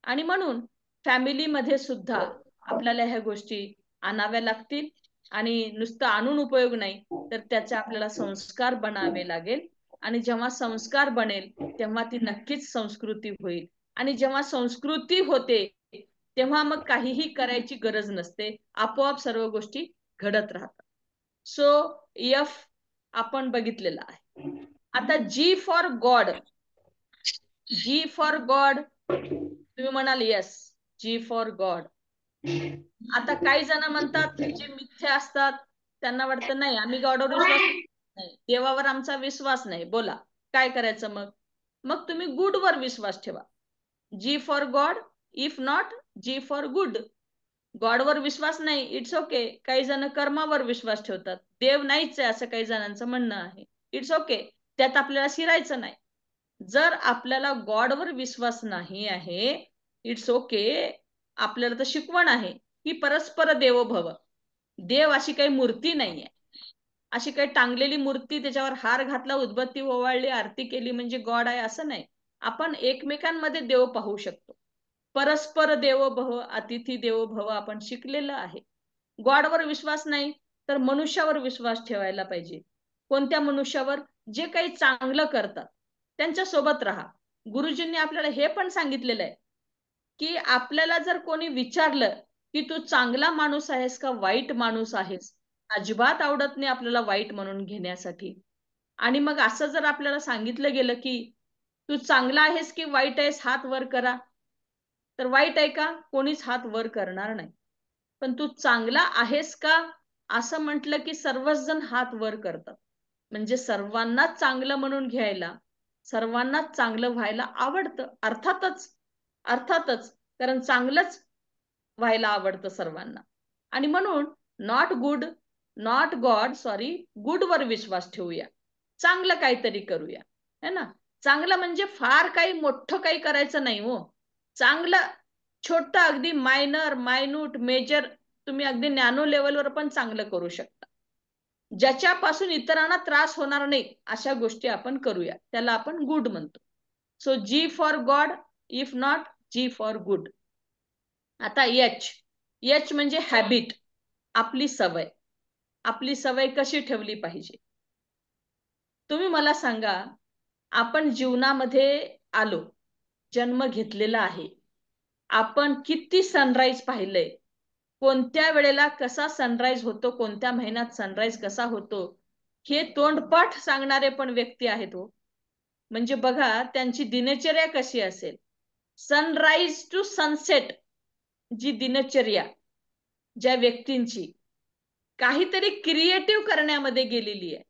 आणि म्हणून फॅमिलीमध्ये सुद्धा आपल्याला ह्या गोष्टी आणाव्या लागतील, आणि नुसतं आणून उपयोग नाही, तर त्याचे आपल्याला संस्कार बनावे लागेल. आणि जेव्हा संस्कार बनेल तेव्हा ती नक्कीच संस्कृती होईल, आणि जेव्हा संस्कृती होते तेव्हा मग काहीही करायची गरज नसते, आपोआप सर्व गोष्टी घडत राहतात. सो F आपण बघितलेला आहे. आता G for God. G for God तुम्ही म्हणाल येस, G फॉर गॉड. आता काही जण म्हणतात जे मिथ्या असतात त्यांना वाटतं नाही आम्ही गॉडवर विश्वास नाही, देवावर आमचा विश्वास नाही. बोला काय करायचं मग? मग तुम्ही गुड वर विश्वास ठेवा. G for God, if not G for good. गॉडवर विश्वास नाही, इट्स ओके. काही जण कर्मावर विश्वास ठेवतात, देव नाहीच आहे असं काही जणांचं म्हणणं आहे. इट्स ओके, त्यात आपल्याला शिरायचं नाही. जर आपल्याला गॉडवर विश्वास नाही आहे, इट्स ओके, आपल्याला तर शिकवण आहे की परस्पर देवो भव. देव अशी काही मूर्ती नाहीये, अशी काही टांगलेली मूर्ती, त्याच्यावर हार घातला, उदबत्ती ओवाळली, आरती केली म्हणजे गॉड आहे असं नाही. आपण एकमेकांमध्ये देव पाहू शकतो. परस्पर देवो भव, अतिथी देवो भव आपण शिकलेलं आहे. गॉडवर विश्वास नाही तर मनुष्यावर विश्वास ठेवायला पाहिजे. कोणत्या मनुष्यावर? जे काही चांगलं करतात त्यांच्या सोबत राहा. गुरुजींनी आपल्याला हे पण सांगितलेलं आहे की आपल्याला जर कोणी विचारलं की तू चांगला माणूस आहेस का वाईट माणूस आहेस, अजिबात आवडत नाही आपल्याला वाईट म्हणून घेण्यासाठी. आणि मग असं जर आपल्याला सांगितलं गेलं की तू चांगला आहेस की वाईट आहेस, हात वर करा, तर वाईट आहे का, कोणीच हात वर करणार नाही. पण तू चांगला आहेस का असं म्हटलं की सर्वच जण हात वर करतात. म्हणजे सर्वांनाच चांगलं म्हणून घ्यायला, सर्वांनाच चांगलं व्हायला आवडतं. अर्थातच अर्थातच, कारण चांगलंच व्हायला आवडतं सर्वांना. आणि म्हणून not good, not God, sorry, good वर विश्वास ठेवूया, चांगलं काहीतरी करूया, है ना. चांगलं म्हणजे फार काही मोठं काही करायचं नाही हो. चांगलं छोटं, अगदी मायनर, मायन्यूट, मेजर, तुम्ही अगदी नॅनो लेवलवर पण चांगलं करू शकता. ज्याच्यापासून इतरांना त्रास होणार नाही अशा गोष्टी आपण करूया, त्याला आपण गुड म्हणतो. So G for God, if not G for good. आता एच म्हणजे हॅबिट, आपली सवय. आपली सवय कशी ठेवली पाहिजे. तुम्ही मला सांगा, आपण जीवनामध्ये आलो, जन्म घेतलेला आहे, आपण किती सनराईज पाहिलंय, कोणत्या वेळेला कसा सनराईज होतो, कोणत्या महिन्यात सनराईज कसा होतो, हे तोंडपाठ सांगणारे पण व्यक्ती आहेत हो. म्हणजे बघा त्यांची दिनचर्या कशी असेल. सनराईज टू सनसेट जी दिनचर्या ज्या व्यक्तींची काहीतरी क्रिएटिव्ह करण्यामध्ये गेलेली आहे.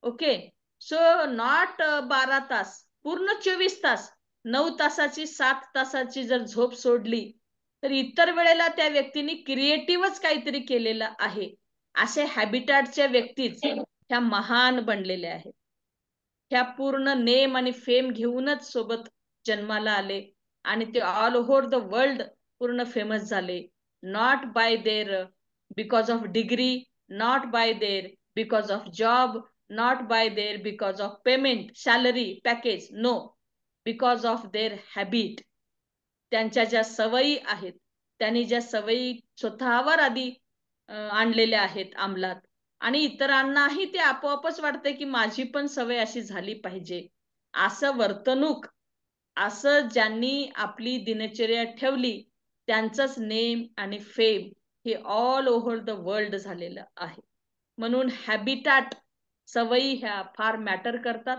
ओके, सो नॉट 12 तास, पूर्ण 24 तास, 9 तासाची 7 तासाची जर झोप सोडली तर इतर वेळेला त्या व्यक्तीने क्रिएटिव्हच काहीतरी केलेलं आहे. असे हॅबिटॅटच्या व्यक्तीच ह्या महान बनलेल्या आहेत. ह्या पूर्ण नेम आणि फेम घेऊनच सोबत जन्माला आले आणि ते ऑल ओव्हर द वर्ल्ड पूर्ण फेमस झाले. Not by their because of degree, not by their because of job, not by their because of payment, salary, package, no, because of their habit. त्यांच्या ज्या सवयी आहेत, त्यांनी ज्या सवयी स्वतःवर आधी आणलेल्या आहेत अंमलात, आणि इतरांनाही ते आपोआपच वाटते की माझी पण सवय अशी झाली पाहिजे, असं वर्तणूक, असं ज्यांनी आपली दिनचर्या ठेवली त्यांचंच नेम आणि फेम हे ऑल ओव्हर द वर्ल्ड झालेलं आहे. म्हणून हॅबिटॅट, सवयी ह्या फार मॅटर करतात.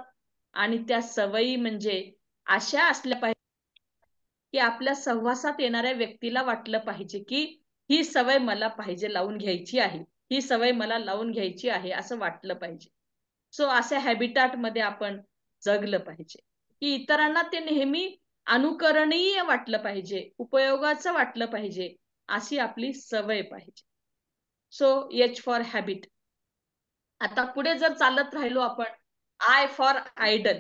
आणि त्या सवयी म्हणजे अशा असल्या पाहिजे की आपल्या सहवासात येणाऱ्या व्यक्तीला वाटलं पाहिजे की ही सवय मला पाहिजे लावून घ्यायची आहे, ही सवय मला लावून घ्यायची आहे असं वाटलं पाहिजे. सो अशा हॅबिटॅट मध्ये आपण जगलं पाहिजे की इतरांना ते नेहमी अनुकरणीय वाटलं पाहिजे, उपयोगाचं वाटलं पाहिजे, अशी आपली सवय पाहिजे. So H for habit. आता पुढे जर चालत राहिलो आपण, I for idol.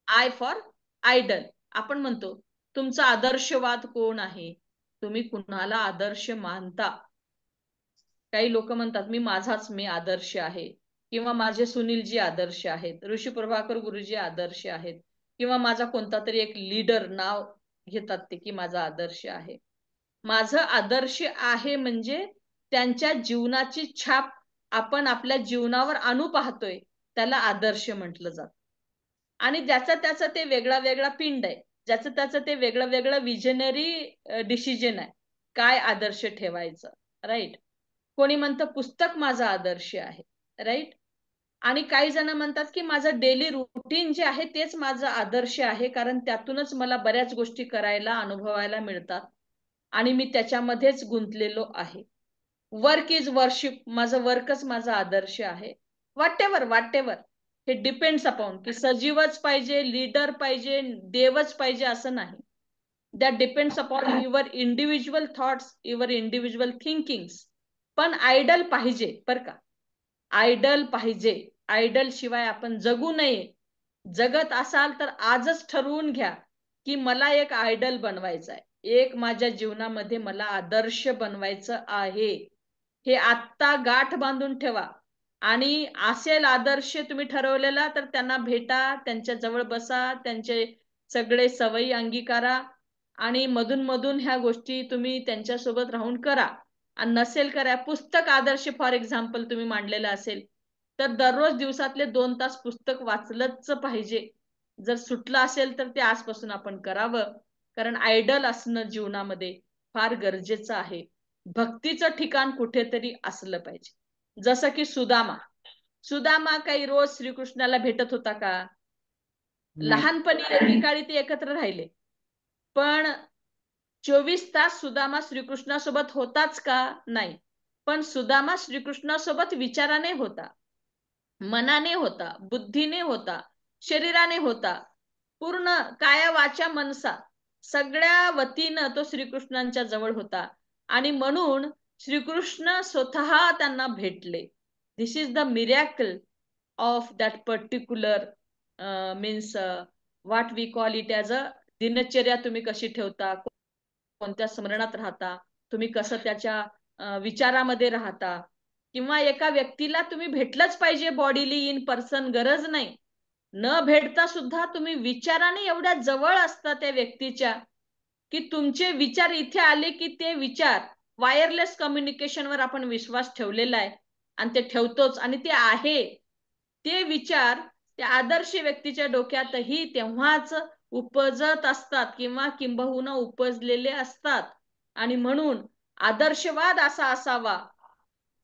I for idol. आपण म्हणतो तुमचा आदर्शवाद कोण आहे, तुम्ही कुणाला आदर्श मानता. काही लोक म्हणतात मी आदर्श आहे, किंवा माझे सुनीलजी आदर्श आहेत, ऋषी प्रभाकर गुरुजी आदर्श आहेत, किंवा माझा कोणता तरी एक लीडर नाव घेतात ते की माझा आदर्श आहे. माझं आदर्श आहे म्हणजे त्यांच्या जीवनाची छाप आपण आपल्या जीवनावर आणू पाहतोय, त्याला आदर्श म्हटलं जातं. आणि ज्याचं त्याचं ते वेगळा वेगळा पिंड आहे, ज्याचं त्याचं ते वेगळं वेगळं विजनरी डिसिजन आहे काय आदर्श ठेवायचं, राईट. कोणी म्हणतं पुस्तक माझा आदर्श आहे, राईट. आणि काही जण म्हणतात की माझं डेली रुटीन जे आहे तेच माझा आदर्श आहे, कारण त्यातूनच मला बऱ्याच गोष्टी करायला, अनुभवायला मिळतात आणि मी त्याच्यामध्येच गुंतलेलो आहे. वर्क इज वर्शिप, माझं वर्कच माझा आदर्श आहे. वाटेवर हे डिपेंड्स अपॉन की सजीवच पाहिजे, लीडर पाहिजे, देवच पाहिजे असं नाही. That depends upon your individual thoughts, your individual thinkings. पण आयडल पाहिजे बर का, आयडल पाहिजे. आयडल शिवाय आपण जगू नये. जगत असाल तर आजच ठरवून घ्या की मला एक आयडल बनवायचं आहे, एक माझ्या जीवनामध्ये मला आदर्श बनवायचं आहे. हे आत्ता गाठ बांधून ठेवा. आणि असेल आदर्श तुम्ही ठरवलेला तर त्यांना भेटा, त्यांच्या जवळ बसा, त्यांचे सगळे सवयी अंगीकारा आणि मधून मधून ह्या गोष्टी तुम्ही त्यांच्यासोबत राहून करा. आणि नसेल करा, पुस्तक आदर्श फॉर एक्झाम्पल तुम्ही मांडलेला असेल तर दररोज दिवसातले 2 तास पुस्तक वाचलंच पाहिजे. जर सुटलं असेल तर ते आजपासून आपण करावं, कारण आयडल असणं जीवनामध्ये फार गरजेचं आहे. भक्तीचं ठिकाण कुठेतरी असलं पाहिजे. जसं की सुदामा, सुदामा काही रोज श्रीकृष्णाला भेटत होता का? नाही. लहानपणी एकेकाळी ते एकत्र राहिले, पण 24 तास सुदामा श्रीकृष्णासोबत होताच का? नाही. पण सुदामा श्रीकृष्णासोबत विचाराने होता, मनाने होता, बुद्धीने होता, शरीराने होता, पूर्ण काया वाचा मनसा सगळ्या वतीनं तो श्रीकृष्णांच्या जवळ होता. आणि म्हणून श्रीकृष्ण स्वतः त्यांना भेटले. This is the miracle of that particular means what we call it as a दिनचर्या तुम्ही कशी ठेवता, कोणत्या स्मरणात राहता, तुम्ही कसं त्याच्या विचारामध्ये राहता, किंवा एका व्यक्तीला तुम्ही भेटलंच पाहिजे बॉडीली इन पर्सन गरज नाही, न भेटता सुद्धा तुम्ही विचाराने एवढ्या जवळ असता त्या व्यक्तीच्या की तुमचे विचार इथे आले की ते विचार वायरलेस कम्युनिकेशनवर आपण विश्वास ठेवलेला आहे आणि ते ठेवतोच आणि ते आहे. ते विचार त्या आदर्श व्यक्तीच्या डोक्यातही तेव्हाच उपजत असतात किंवा किंबहुना उपजलेले असतात. आणि म्हणून आदर्शवाद असा असावा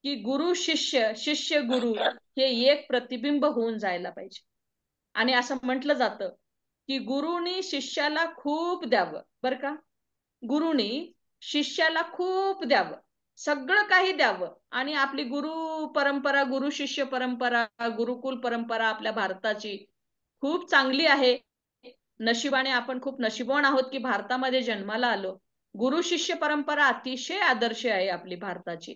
की गुरु शिष्य, शिष्य गुरु हे एक प्रतिबिंब होऊन जायला पाहिजे. आणि असं म्हटलं जातं की गुरुनी शिष्याला खूप द्यावं, बर का. गुरुनी शिष्याला खूप द्यावं, सगळं काही द्यावं. आणि आपली गुरु परंपरा, गुरु शिष्य परंपरा, गुरुकुल परंपरा आपल्या भारताची खूप चांगली आहे. नशिबाने आपण खूप नशिबवान आहोत की भारतामध्ये जन्माला आलो. गुरु शिष्य परंपरा अतिशय आदर्श आहे आपली भारताची.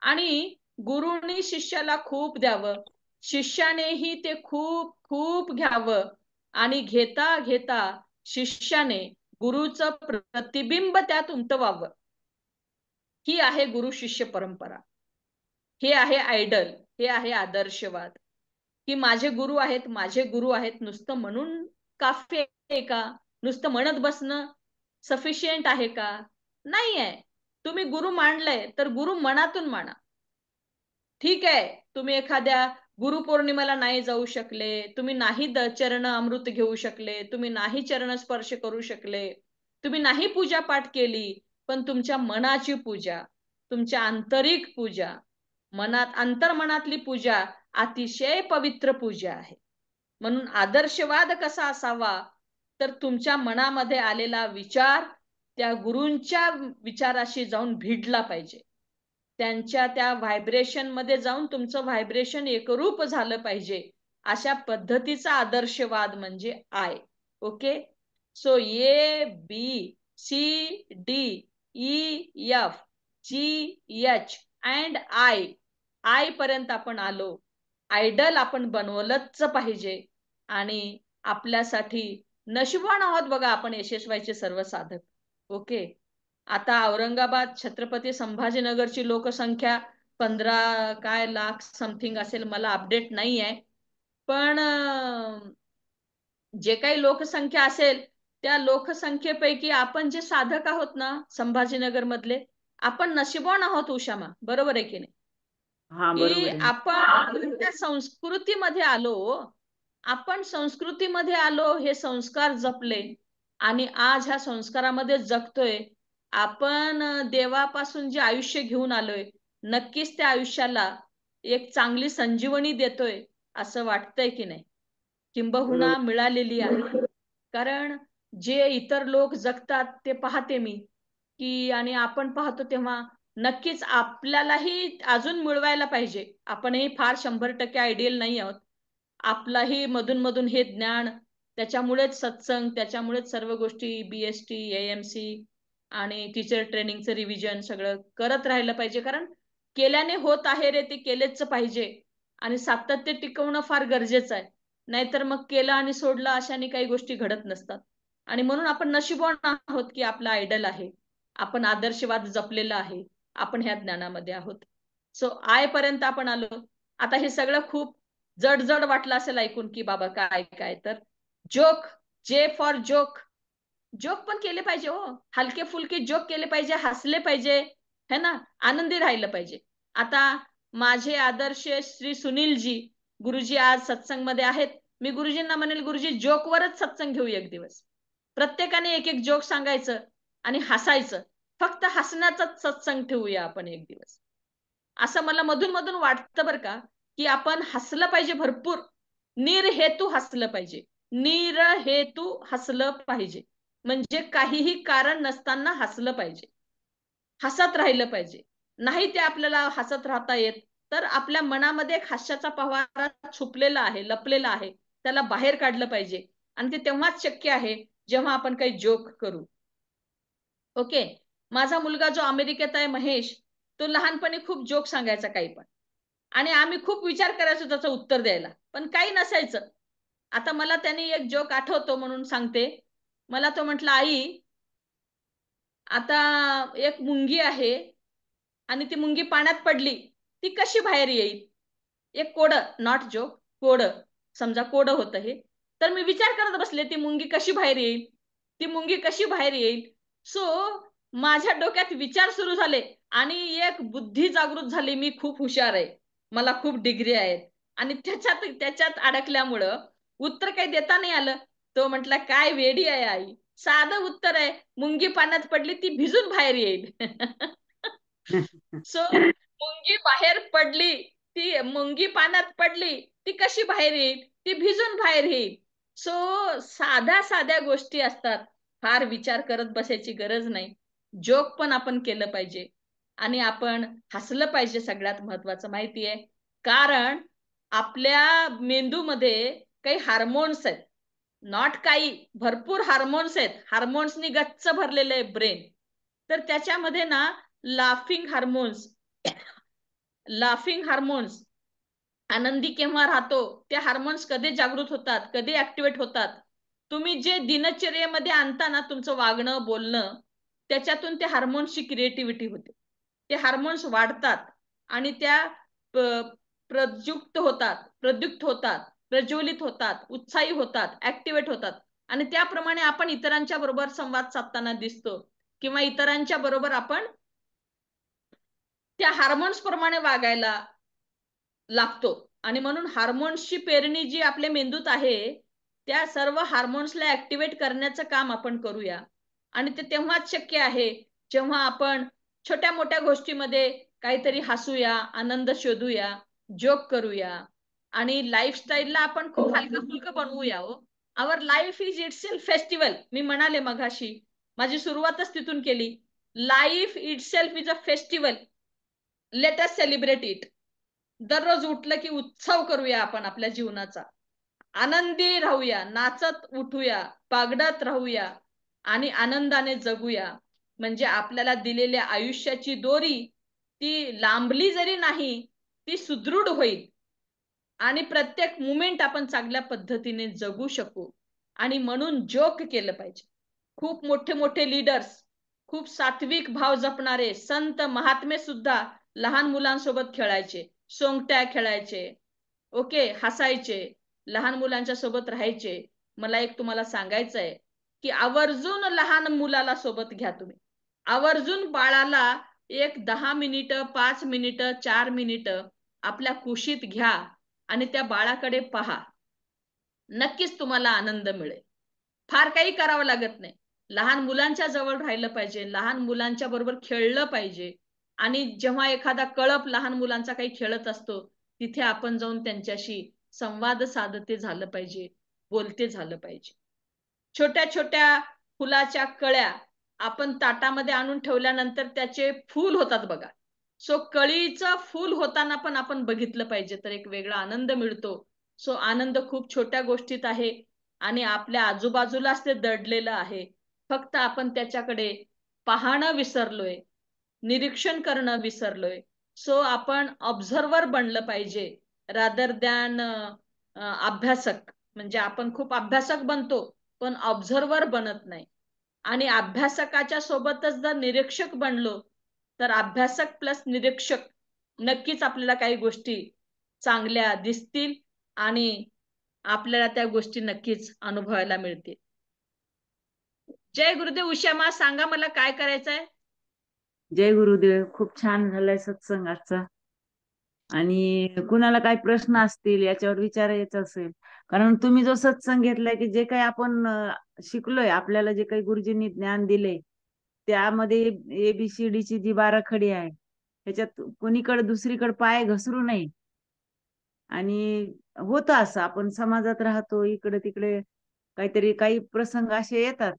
आणि गुरुनी शिष्याला खूप द्यावं, शिष्यानेही ते खूप खूप घ्यावं, आणि घेता घेता शिष्याने गुरुचं प्रतिबिंब त्यात उमटवावं. ही आहे गुरु शिष्य परंपरा, हे आहे आयडल, हे आहे आदर्शवाद. की माझे गुरु आहेत, माझे गुरु आहेत नुसतं म्हणून काफी आहे का? नुसतं म्हणत बसणं सफिशियंट आहे का? नाही आहे. तुम्ही गुरु मानलंय तर गुरु मनातून माना. ठीक आहे, तुम्ही एखाद्या गुरुपौर्णिमेला नाही जाऊ शकले, तुम्ही नाही चरण अमृत घेऊ शकले, तुम्ही नाही चरण स्पर्श करू शकले, तुम्ही नाही पूजा पाठ केली, पण तुमच्या मनाची पूजा, तुमच्या आंतरिक पूजा, मनात अंतर्मनातली पूजा अतिशय पवित्र पूजा आहे. म्हणून आदर्शवाद कसा असावा, तर तुमच्या मनामध्ये आलेला विचार त्या गुरूंच्या विचाराशी जाऊन भिडला पाहिजे, त्यांच्या त्या व्हायब्रेशन मध्ये जाऊन तुमचं व्हायब्रेशन एकरूप झालं पाहिजे. अशा पद्धतीचा आदर्शवाद म्हणजे I. Okay, so A B C D E F G H and I पर्यंत आपण आलो. आयडल आपण बनवलंच पाहिजे. आणि आपल्यासाठी नशिबवान आहोत बघा आपण यशस्वीचे सर्व साधक. ओके, आता औरंगाबाद छत्रपती संभाजीनगरची लोकसंख्या 15 काय लाख समथिंग असेल, मला अपडेट नाही आहे. पण जे काही लोकसंख्या असेल त्या लोकसंख्येपैकी आपण जे साधक आहोत ना संभाजीनगर मधले, आपण नशिबवान आहोत उषामा, बरोबर आहे की नाही? हा, की बरोबर आहे. आपण त्या संस्कृतीमध्ये आलो, आपण संस्कृतीमध्ये आलो, हे संस्कार जपले आणि आज ह्या संस्कारामध्ये जगतोय. आपण देवापासून जे आयुष्य घेऊन आलोय, नक्कीच त्या आयुष्याला एक चांगली संजीवनी देतोय असं वाटतंय की नाही? किंबहुना बरोबर. मिळालेली आहे. कारण जे इतर लोक जगतात ते पाहते मी की, आणि आपण पाहतो तेव्हा नक्कीच आपल्यालाही अजून मिळवायला पाहिजे. आपणही फार 100% आयडियल नाही आहोत. आपलाही मधून मधून हे ज्ञान, त्याच्यामुळेच सत्संग, त्याच्यामुळेच सर्व गोष्टी BST AMC आणि टीचर ट्रेनिंगचं रिव्हिजन सगळं करत राहिलं पाहिजे. कारण केल्याने होत आहे रे, ते केलेच पाहिजे. आणि सातत्य टिकवणं फार गरजेचं आहे. नाहीतर मग केलं आणि सोडलं अशाने काही गोष्टी घडत नसतात. आणि म्हणून आपण नशीबवान आहोत की आपला आयडल आहे, आपण आदर्शवाद जपलेला आहे, आपण ह्या ज्ञानामध्ये आहोत. सो आय पर्यंत आपण आलो. आता हे सगळं खूप जड जड वाटलं असेल ऐकून की बाबा काय काय, तर joke, J for joke, joke पण केले पाहिजे हो, हलके फुलके जोक केले पाहिजे, हसले पाहिजे, है ना, आनंदी राहिलं पाहिजे. आता माझे आदर्श श्री सुनीलजी गुरुजी आज सत्संग मध्ये आहेत. मी गुरुजींना म्हणेल, गुरुजी जोकवरच सत्संग घेऊ एक दिवस. प्रत्येकाने एक एक जोक सांगायचं आणि हसायचं, फक्त हसण्याचाच सत्संग ठेवूया आपण एक दिवस. असं मला मधून मधून वाटतं बरं का. की आपण हसलं पाहिजे भरपूर, निर्हेतू हसलं पाहिजे, निर्हेतू हसलं पाहिजे, म्हणजे काहीही कारण नसताना हसलं पाहिजे, हसत राहिलं पाहिजे. नाही ते आपल्याला हसत राहता येत तर आपल्या मनामध्ये एक हास्याचा पवारा छुपलेला आहे, लपलेला आहे, त्याला बाहेर काढलं पाहिजे. आणि ते तेव्हाच शक्य आहे जेव्हा आपण काही जोक करू. ओके. माझा मुलगा जो अमेरिकेत आहे महेश, तो लहानपणी खूप जोक सांगायचा काही पण, आणि आम्ही खूप विचार करायचो त्याचं उत्तर द्यायला, पण काही नसायचं. आता मला त्यांनी एक जोक आठवतो म्हणून सांगते. मला तो म्हटला, आई आता एक मुंगी आहे आणि ती मुंगी पाण्यात पडली, ती कशी बाहेर येईल? एक कोड, नॉट जोक, कोड, समजा कोड होतं हे. तर मी विचार करत बसले ती मुंगी कशी बाहेर येईल, ती मुंगी कशी बाहेर येईल. सो माझ्या डोक्यात विचार सुरू झाले आणि एक बुद्धी जागृत झाली, मी खूप हुशार आहे, मला खूप डिग्री आहेत, आणि त्याच्यात त्याच्यात अडकल्यामुळं उत्तर काही देता नाही आलं. तो म्हटला, काय वेडी आहे आई, साधं उत्तर आहे, मुंगी पाण्यात पडली ती भिजून बाहेर येईल. सो मुंगी बाहेर पडली, ती मुंगी पाण्यात पडली, ती कशी बाहेर येईल, ती भिजून बाहेर येईल. सो साध्या साध्या गोष्टी असतात, फार विचार करत बसायची गरज नाही. जोक पण आपण केलं पाहिजे आणि आपण हसलं पाहिजे. सगळ्यात महत्वाचं माहिती आहे, कारण आपल्या मेंदूमध्ये काही हार्मोन्स आहेत, नॉट काही, भरपूर हार्मोन्स आहेत, हार्मोन्सनी गच्च भरलेलं आहे ब्रेन. तर त्याच्यामध्ये ना लाफिंग हार्मोन्स, लाफिंग हार्मोन्स, आनंदी केव्हा राहतो, ते हार्मोन्स कधी जागृत होतात, कधी ऍक्टिव्हेट होतात, तुम्ही जे दिनचर्येमध्ये आणता ना तुमचं वागणं बोलणं, त्याच्यातून त्या हार्मोन्सची क्रिएटिव्हिटी होते, ते हार्मोन्स वाढतात आणि त्या प्रद्युक्त होतात, प्रज्वलित होतात, उत्साही होतात, ऍक्टिव्हेट होतात, आणि त्याप्रमाणे आपण इतरांच्या बरोबर संवाद साधताना दिसतो किंवा इतरांच्या बरोबर आपण त्या हार्मोन्स प्रमाणे वागायला लागतो. आणि म्हणून हार्मोन्सची पेरणी जी आपल्या मेंदूत आहे, त्या सर्व हार्मोन्सला ऍक्टिव्हेट करण्याचं काम आपण करूया. आणि ते तेव्हाच शक्य आहे जेव्हा आपण छोट्या मोठ्या गोष्टीमध्ये काहीतरी हसूया, आनंद शोधूया, जोक करूया, आणि लाईफस्टाईलला आपण खूप हलकं फुलकं बनवूया. हो, आवर लाईफ इज इटसेल्फ फेस्टिवल, मी म्हणाले मगाशी, माझी सुरुवातच तिथून केली. Life itself is a festival, let us celebrate it. दररोज उठलं की उत्सव करूया आपण आपल्या जीवनाचा, आनंदी राहूया, नाचत उठूया, पागडत राहूया आणि आनंदाने जगूया. म्हणजे आपल्याला दिलेल्या आयुष्याची दोरी ती लांबली जरी नाही, ती सुदृढ होईल आणि प्रत्येक मुमेंट आपण चांगल्या पद्धतीने जगू शकू. आणि म्हणून जोक केलं पाहिजे. खूप मोठे मोठे लीडर्स, खूप सात्विक भाव जपणारे संत महात्मे सुद्धा लहान मुलांसोबत खेळायचे, सोंगट्या खेळायचे, ओके, हसायचे, लहान मुलांच्या सोबत राहायचे. मला एक तुम्हाला सांगायचं आहे की आवर्जून लहान मुलाला सोबत घ्या तुम्ही, आवर्जून बाळाला एक 10 मिनिटं, 5 मिनिटं, 4 मिनिटं आपल्या कुशीत घ्या आणि त्या बाळाकडे पहा, नक्कीच तुम्हाला आनंद मिळेल. फार काही करावं लागत नाही, लहान मुलांच्या जवळ राहिलं पाहिजे, लहान मुलांच्या बरोबर खेळलं पाहिजे. आणि जेव्हा एखादा कळप लहान मुलांचा काही खेळत असतो, तिथे आपण जाऊन त्यांच्याशी संवाद साधते झालं पाहिजे, बोलते झालं पाहिजे. छोट्या छोट्या फुलाच्या कळ्या आपण ताटामध्ये आणून ठेवल्यानंतर त्याचे फूल होतात बघा. सो कळीचं फूल होताना पण आपण बघितलं पाहिजे, तर एक वेगळा आनंद मिळतो. सो आनंद खूप छोट्या गोष्टीत आहे आणि आपल्या आजूबाजूलाच ते दडलेलं आहे, फक्त आपण त्याच्याकडे पाहणं विसरलोय, निरीक्षण करणं विसरलोय. सो आपण ऑब्झर्वर बनलं पाहिजे, रादर दॅन अभ्यासक. म्हणजे आपण खूप अभ्यासक बनतो पण ऑब्झर्वर बनत नाही. आणि अभ्यासकाच्या सोबतच जर निरीक्षक बनलो तर अभ्यासक प्लस निरीक्षक नक्कीच आपल्याला काही गोष्टी चांगल्या दिसतील आणि आपल्याला त्या गोष्टी नक्कीच अनुभवायला मिळतील. जय गुरुदेव. उषा, सांगा मला काय करायचंय. जय गुरुदेव. खूप छान झालाय सत्संग आजचा. आणि कुणाला काही प्रश्न असतील, याच्यावर विचारायचं असेल, कारण तुम्ही जो सत्संग घेतलाय की जे काही आपण शिकलोय, आपल्याला जे काही गुरुजींनी ज्ञान दिले, त्यामध्ये ABCD ची जी 12 खडी आहे, त्याच्यात कोणीकडे दुसरीकडे पाय घसरू नये, आणि होतं असं, आपण समाजात राहतो, इकडे तिकडे काहीतरी काही प्रसंग असे येतात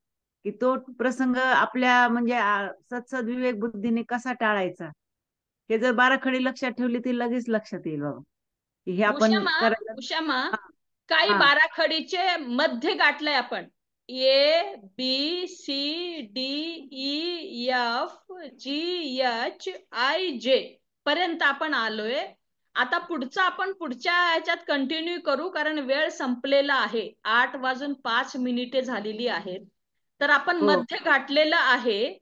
की तो प्रसंग आपल्या म्हणजे सदविवेक बुद्धीने कसा टाळायचा, हे जर बाराखडी लक्षात ठेवली ती लगेच लक्षात येईल बाबा की हे आपण उषामा करायला. उषामा हा काही हा बाराखडीचे मध्य गाठलंय आपण. A B C D E F G H I J पर्यंत आपण आलोय. आता पुढचं आपण पुढच्या ह्याच्यात कंटिन्यू करू, कारण वेळ संपलेला आहे. 8:05 झालेली आहेत. तर आपण हो मध्य गाठलेलं आहे.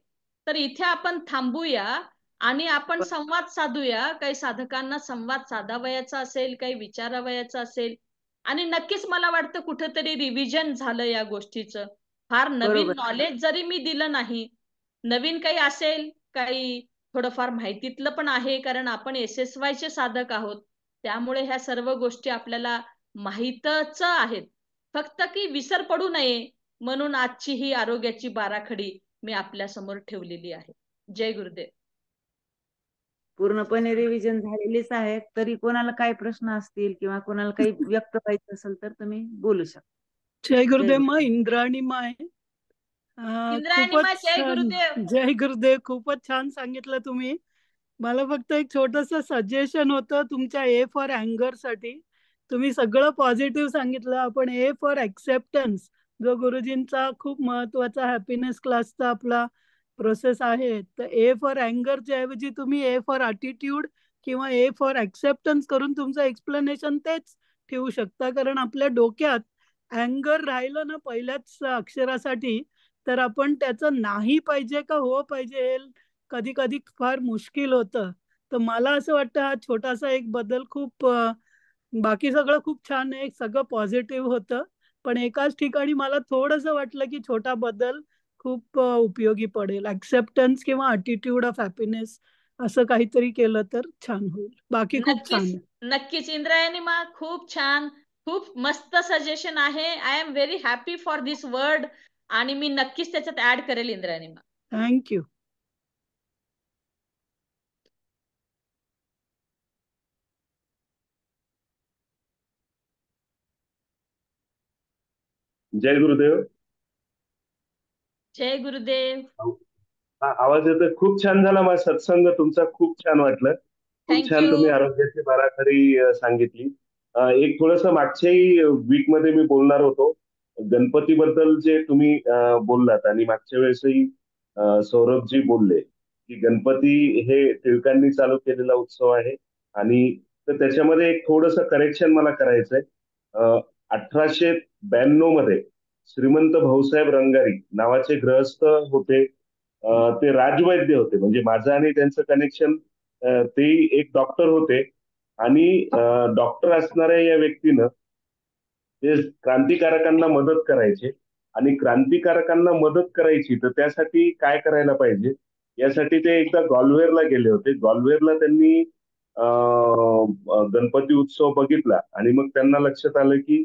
तर इथे आपण थांबूया आणि आपण बर- संवाद साधूया. काही साधकांना संवाद साधावयाचा असेल, काही विचारावयाचा असेल. आणि नक्कीच मला वाटतं कुठेतरी रिव्हिजन झालं या गोष्टीचं. फार नवीन बरोबर. नॉलेज जरी मी दिलं नाही, नवीन काही असेल, काही थोडंफार माहितीतलं पण आहे, कारण आपण SSY चे साधक आहोत. त्यामुळे ह्या सर्व गोष्टी आपल्याला माहीतच आहेत. फक्त की विसर पडू नये म्हणून आजची ही आरोग्याची बाराखडी मी आपल्या समोर ठेवलेली आहे. जय गुरुदेव. पूर्णपणे रिव्हिजन झालेलीच आहे. तरी कोणाला काही प्रश्न असतील किंवा कोणाला काही व्यक्त व्हायचं असेल तर तुम्ही बोलू शकता. जय जय गुरुदेव. गुरु. मग इंद्राणी माय इंद्रायणी खूपच मा जय छान. गुरुदेव. जय गुरुदेव. खूपच छान सांगितलं तुम्ही. मला फक्त एक छोटस सजेशन होतं तुमच्या ए फॉर अँगर साठी. तुम्ही सगळं पॉझिटिव्ह सांगितलं, आपण ए फॉर ऍक्सेप्टन्स जो गुरुजींचा खूप महत्वाचा हॅपीनेस क्लासचा आपला प्रोसेस आहे, तर ए फॉर अँगरच्या ऐवजी तुम्ही ए फॉर अटिट्यूड किंवा ए फॉर ऍक्सेप्टन्स करून तुमचं एक्सप्लेनेशन तेच ठेवू शकता. कारण आपल्या डोक्यात अँगर राहिलं ना पहिल्याच अक्षरासाठी, तर आपण त्याचं नाही पाहिजे का हो पाहिजे हे कधी कधी फार मुश्किल होतं. तर मला असं वाटतं हा छोटासा एक बदल खूप बाकी सगळं खूप छान आहे, सगळं पॉझिटिव्ह होतं. पण एकाच ठिकाणी मला थोडंसं वाटलं की छोटा बदल खूप उपयोगी पडेल. ऍक्सेप्टन्स किंवा अटिट्यूड ऑफ हॅपीनेस असं काहीतरी केलं तर छान होईल. बाकी खूप छान नक्कीच आहे. नक्कीच इंद्रायणी मा, खूप छान, खूप मस्त सजेशन आहे. I am very happy for this word आणि मी नक्कीच त्याच्यात ऍड करेल इंद्रायणी मा. थँक्यू. जय गुरुदेव. जय गुरुदेव. आवाज येतोय. खूप छान झाला माझा सत्संग तुमचा, खूप छान वाटलं. खूप छान थँक्यू. तुम्ही आरोग्याची बाराखडी सांगितली. एक थोडस मागच्याही वीक मध्ये मी बोलणार होतो गणपती बद्दल जे तुम्ही बोललात, आणि मागच्या वेळेसही सौरभजी बोलले की गणपती हे टिळकांनी चालू केलेला उत्सव आहे. आणि तर त्याच्यामध्ये एक थोडस करेक्शन मला करायचंय. 1892 मध्ये श्रीमंत भाऊसाहेब रंगारी नावाचे गृहस्थ होते. ते राजवैद्य होते, म्हणजे माझं आणि त्यांचं कनेक्शन, ते एक डॉक्टर होते. आणि डॉक्टर असणाऱ्या या व्यक्तीनं ते क्रांतिकारकांना मदत करायचे. आणि क्रांतिकारकांना मदत करायची तर त्यासाठी काय करायला पाहिजे यासाठी ते एकदा ग्वाल्हेरला गेले होते. ग्वाल्हेरला त्यांनी गणपती उत्सव बघितला आणि मग त्यांना लक्षात आलं की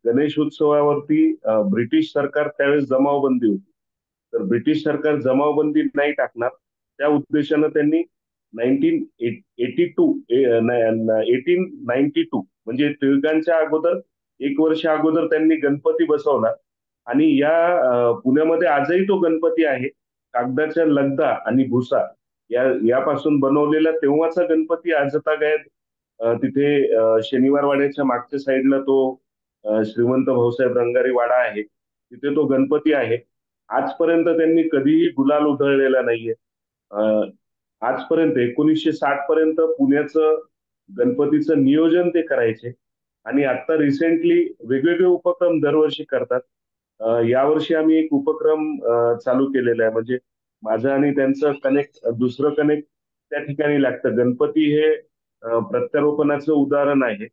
गणेश उत्सवावरती ब्रिटिश सरकार त्यावेळेस जमावबंदी होती. तर ब्रिटिश सरकार जमावबंदी नाही टाकणार, त्या उद्देशानं त्यांनी 1892 म्हणजे टिळकांच्या अगोदर 1 वर्ष अगोदर त्यांनी गणपती बसवला. आणि या पुण्यामध्ये आजही तो गणपती आहे. कागदाच्या लगदा आणि भुसा यापासून बनवलेला तेव्हाचा गणपती आजतागायत तिथे शनिवार वाड्याच्या मागच्या साईडला तो श्रीमंत भाऊसाहेब रंगारी वाडा आहे, तिथे तो गणपती आहे. आजपर्यंत त्यांनी कधीही गुलाल उधळलेला नाहीये. आजपर्यंत 1960 पर्यंत पुण्याचं गणपतीचं नियोजन ते करायचे. आणि आता रिसेंटली वेगवेगळे उपक्रम दरवर्षी करतात. यावर्षी आम्ही एक उपक्रम चालू केलेला आहे, म्हणजे माझं आणि त्यांचं कनेक्ट, दुसरं कनेक्ट त्या ठिकाणी लागतं. गणपती हे प्रत्यारोपणाचं उदाहरण आहे.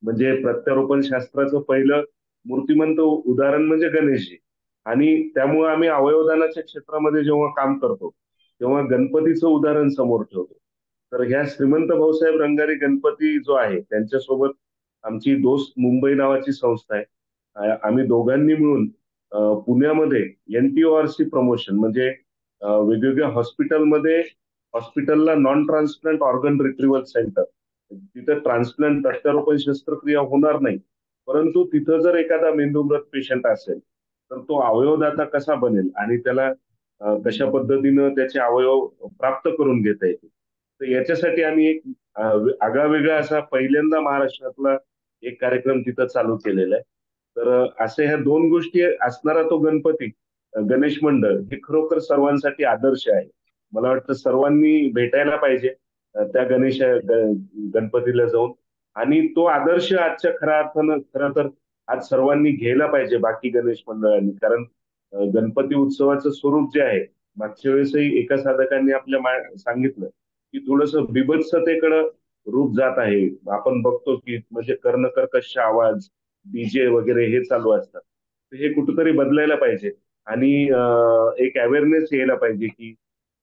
म्हणजे प्रत्यारोपण शास्त्राचं पहिलं मूर्तिमंत उदाहरण म्हणजे गणेशजी. आणि त्यामुळे आम्ही अवयवदानाच्या क्षेत्रामध्ये जेव्हा काम करतो तेव्हा गणपतीचं उदाहरण समोर ठेवतो. तर ह्या श्रीमंत भाऊसाहेब रंगारी गणपती जो आहे त्यांच्यासोबत आमची दोस्त मुंबई नावाची संस्था आहे. आम्ही दोघांनी मिळून पुण्यामध्ये NTORC प्रमोशन, म्हणजे वेगवेगळ्या हॉस्पिटलला नॉन ट्रान्सप्लांट ऑर्गन रिट्रीव्हल सेंटर तिथं ट्रान्सप्लांट प्रत्यारोपण शस्त्रक्रिया होणार नाही, परंतु तिथं जर एखादा मेंदूमृत पेशंट असेल तर तो अवयवदाता कसा बनेल आणि त्याला कशा पद्धतीनं त्याचे अवयव प्राप्त करून घेता येतील. तर याच्यासाठी आम्ही एक आगळावेगळा असा पहिल्यांदा महाराष्ट्रातला एक कार्यक्रम तिथं चालू केलेला आहे. तर असे ह्या दोन गोष्टी असणारा तो गणपती गणेश मंडळ हे खरोखर सर्वांसाठी आदर्श आहे. मला वाटतं सर्वांनी भेटायला पाहिजे त्या गणपतीला जाऊन, आणि तो आदर्श आजच्या खऱ्या अर्थानं खरं तर आज सर्वांनी घ्यायला पाहिजे बाकी गणेश मंडळांनी. कारण गणपती उत्सवाचं स्वरूप जे आहे, मागच्या वेळेसही एका साधकांनी सांगितलं की थोडस बिभत्सतेकडं रूप जात आहे. आपण बघतो की म्हणजे कर्णकर्कश आवाज, डीजे वगैरे हे चालू असतात. तर हे कुठेतरी बदलायला पाहिजे आणि एक अवेअरनेस यायला पाहिजे की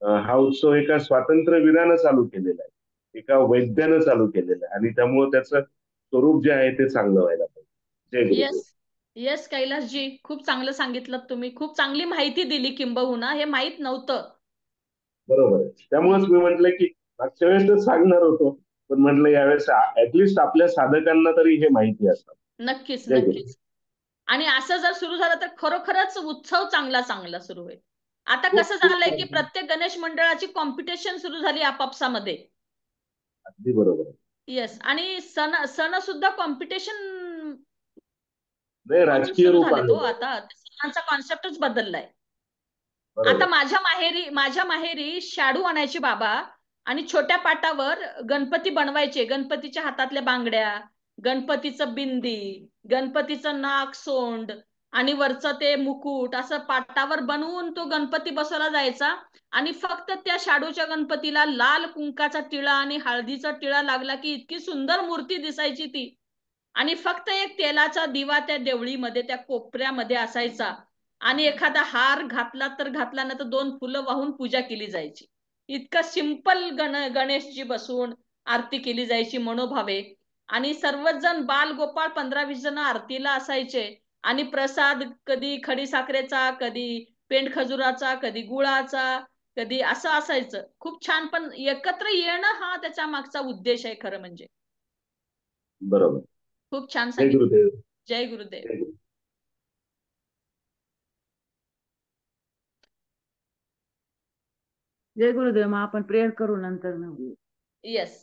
हा उत्सव एका स्वातंत्र्यवीरानं चालू केलेला आहे, एका वैद्यानं चालू केलेलं आहे, आणि त्यामुळे त्याचं स्वरूप जे आहे ते चांगलं व्हायला पाहिजे. जय गुरुदेव. येस येस कैलासजी, खूप चांगलं सांगितलं तुम्ही. खूप चांगली माहिती दिली, किंबहुना हे माहित नव्हतं. बरोबर आहे. त्यामुळेच मी म्हटलं की मागच्या वेळेस तर सांगणार होतो, पण म्हटलं यावेळेस ऍटलिस्ट आपल्या साधकांना तरी हे माहिती असतं. नक्कीच जय गुरुदेव. नक्कीच. आणि असं जर सुरू झालं तर खरोखरच उत्सव चांगला चांगला सुरू होईल. आता खूप कसं खूप झालंय की चांगलं. प्रत्येक गणेश मंडळाची कॉम्पिटिशन सुरू झाली आपापसामध्ये. अगदी बरोबर आहे. येस, आणि सण सण सुद्धा कॉम्पिटिशन नाही, म्हणून राजकीय सुरू रूप झाले तो. आलेलं आहे. आता सणांचा कॉन्सेप्टच बदललाय. आता बरोबर. माझ्या माहेरी शाडू आणायचे बाबा, आणि छोट्या पाटावर गणपती बनवायचे. गणपतीच्या हातातल्या बांगड्या, गणपतीचं बिंदी, गणपतीचं नाक सोंड आणि वरचं ते मुकुट असं पाटावर बनवून तो गणपती बसवला जायचा. आणि फक्त त्या शाडूच्या गणपतीला लाल कुंकाचा टिळा आणि हळदीचा टिळा लागला की इतकी सुंदर मूर्ती दिसायची ती. आणि फक्त एक तेलाचा दिवा त्या देवळीमध्ये त्या कोपऱ्यामध्ये असायचा. आणि एखादा हार घातला तर घातला, नाही तर 2 फुलं वाहून पूजा केली जायची. इतकं सिंपल गणेशजी बसून आरती केली जायची मनोभावे. आणि सर्वच जण बाल गोपाळ 15-20 जण आरतीला असायचे. आणि प्रसाद कधी खडीसाखरेचा, कधी पेंड खजुराचा, कधी गुळाचा, कधी असं असायचं. खूप छान. पण एकत्र येणं हा त्याच्या मागचा उद्देश आहे खरं म्हणजे. बरोबर. खूप छान जय सांगितलं. गुरुदेव. जय गुरुदेव. जय गुरुदेव. जय गुरुदेव. मग आपण प्रेयर करू नंतर. येस.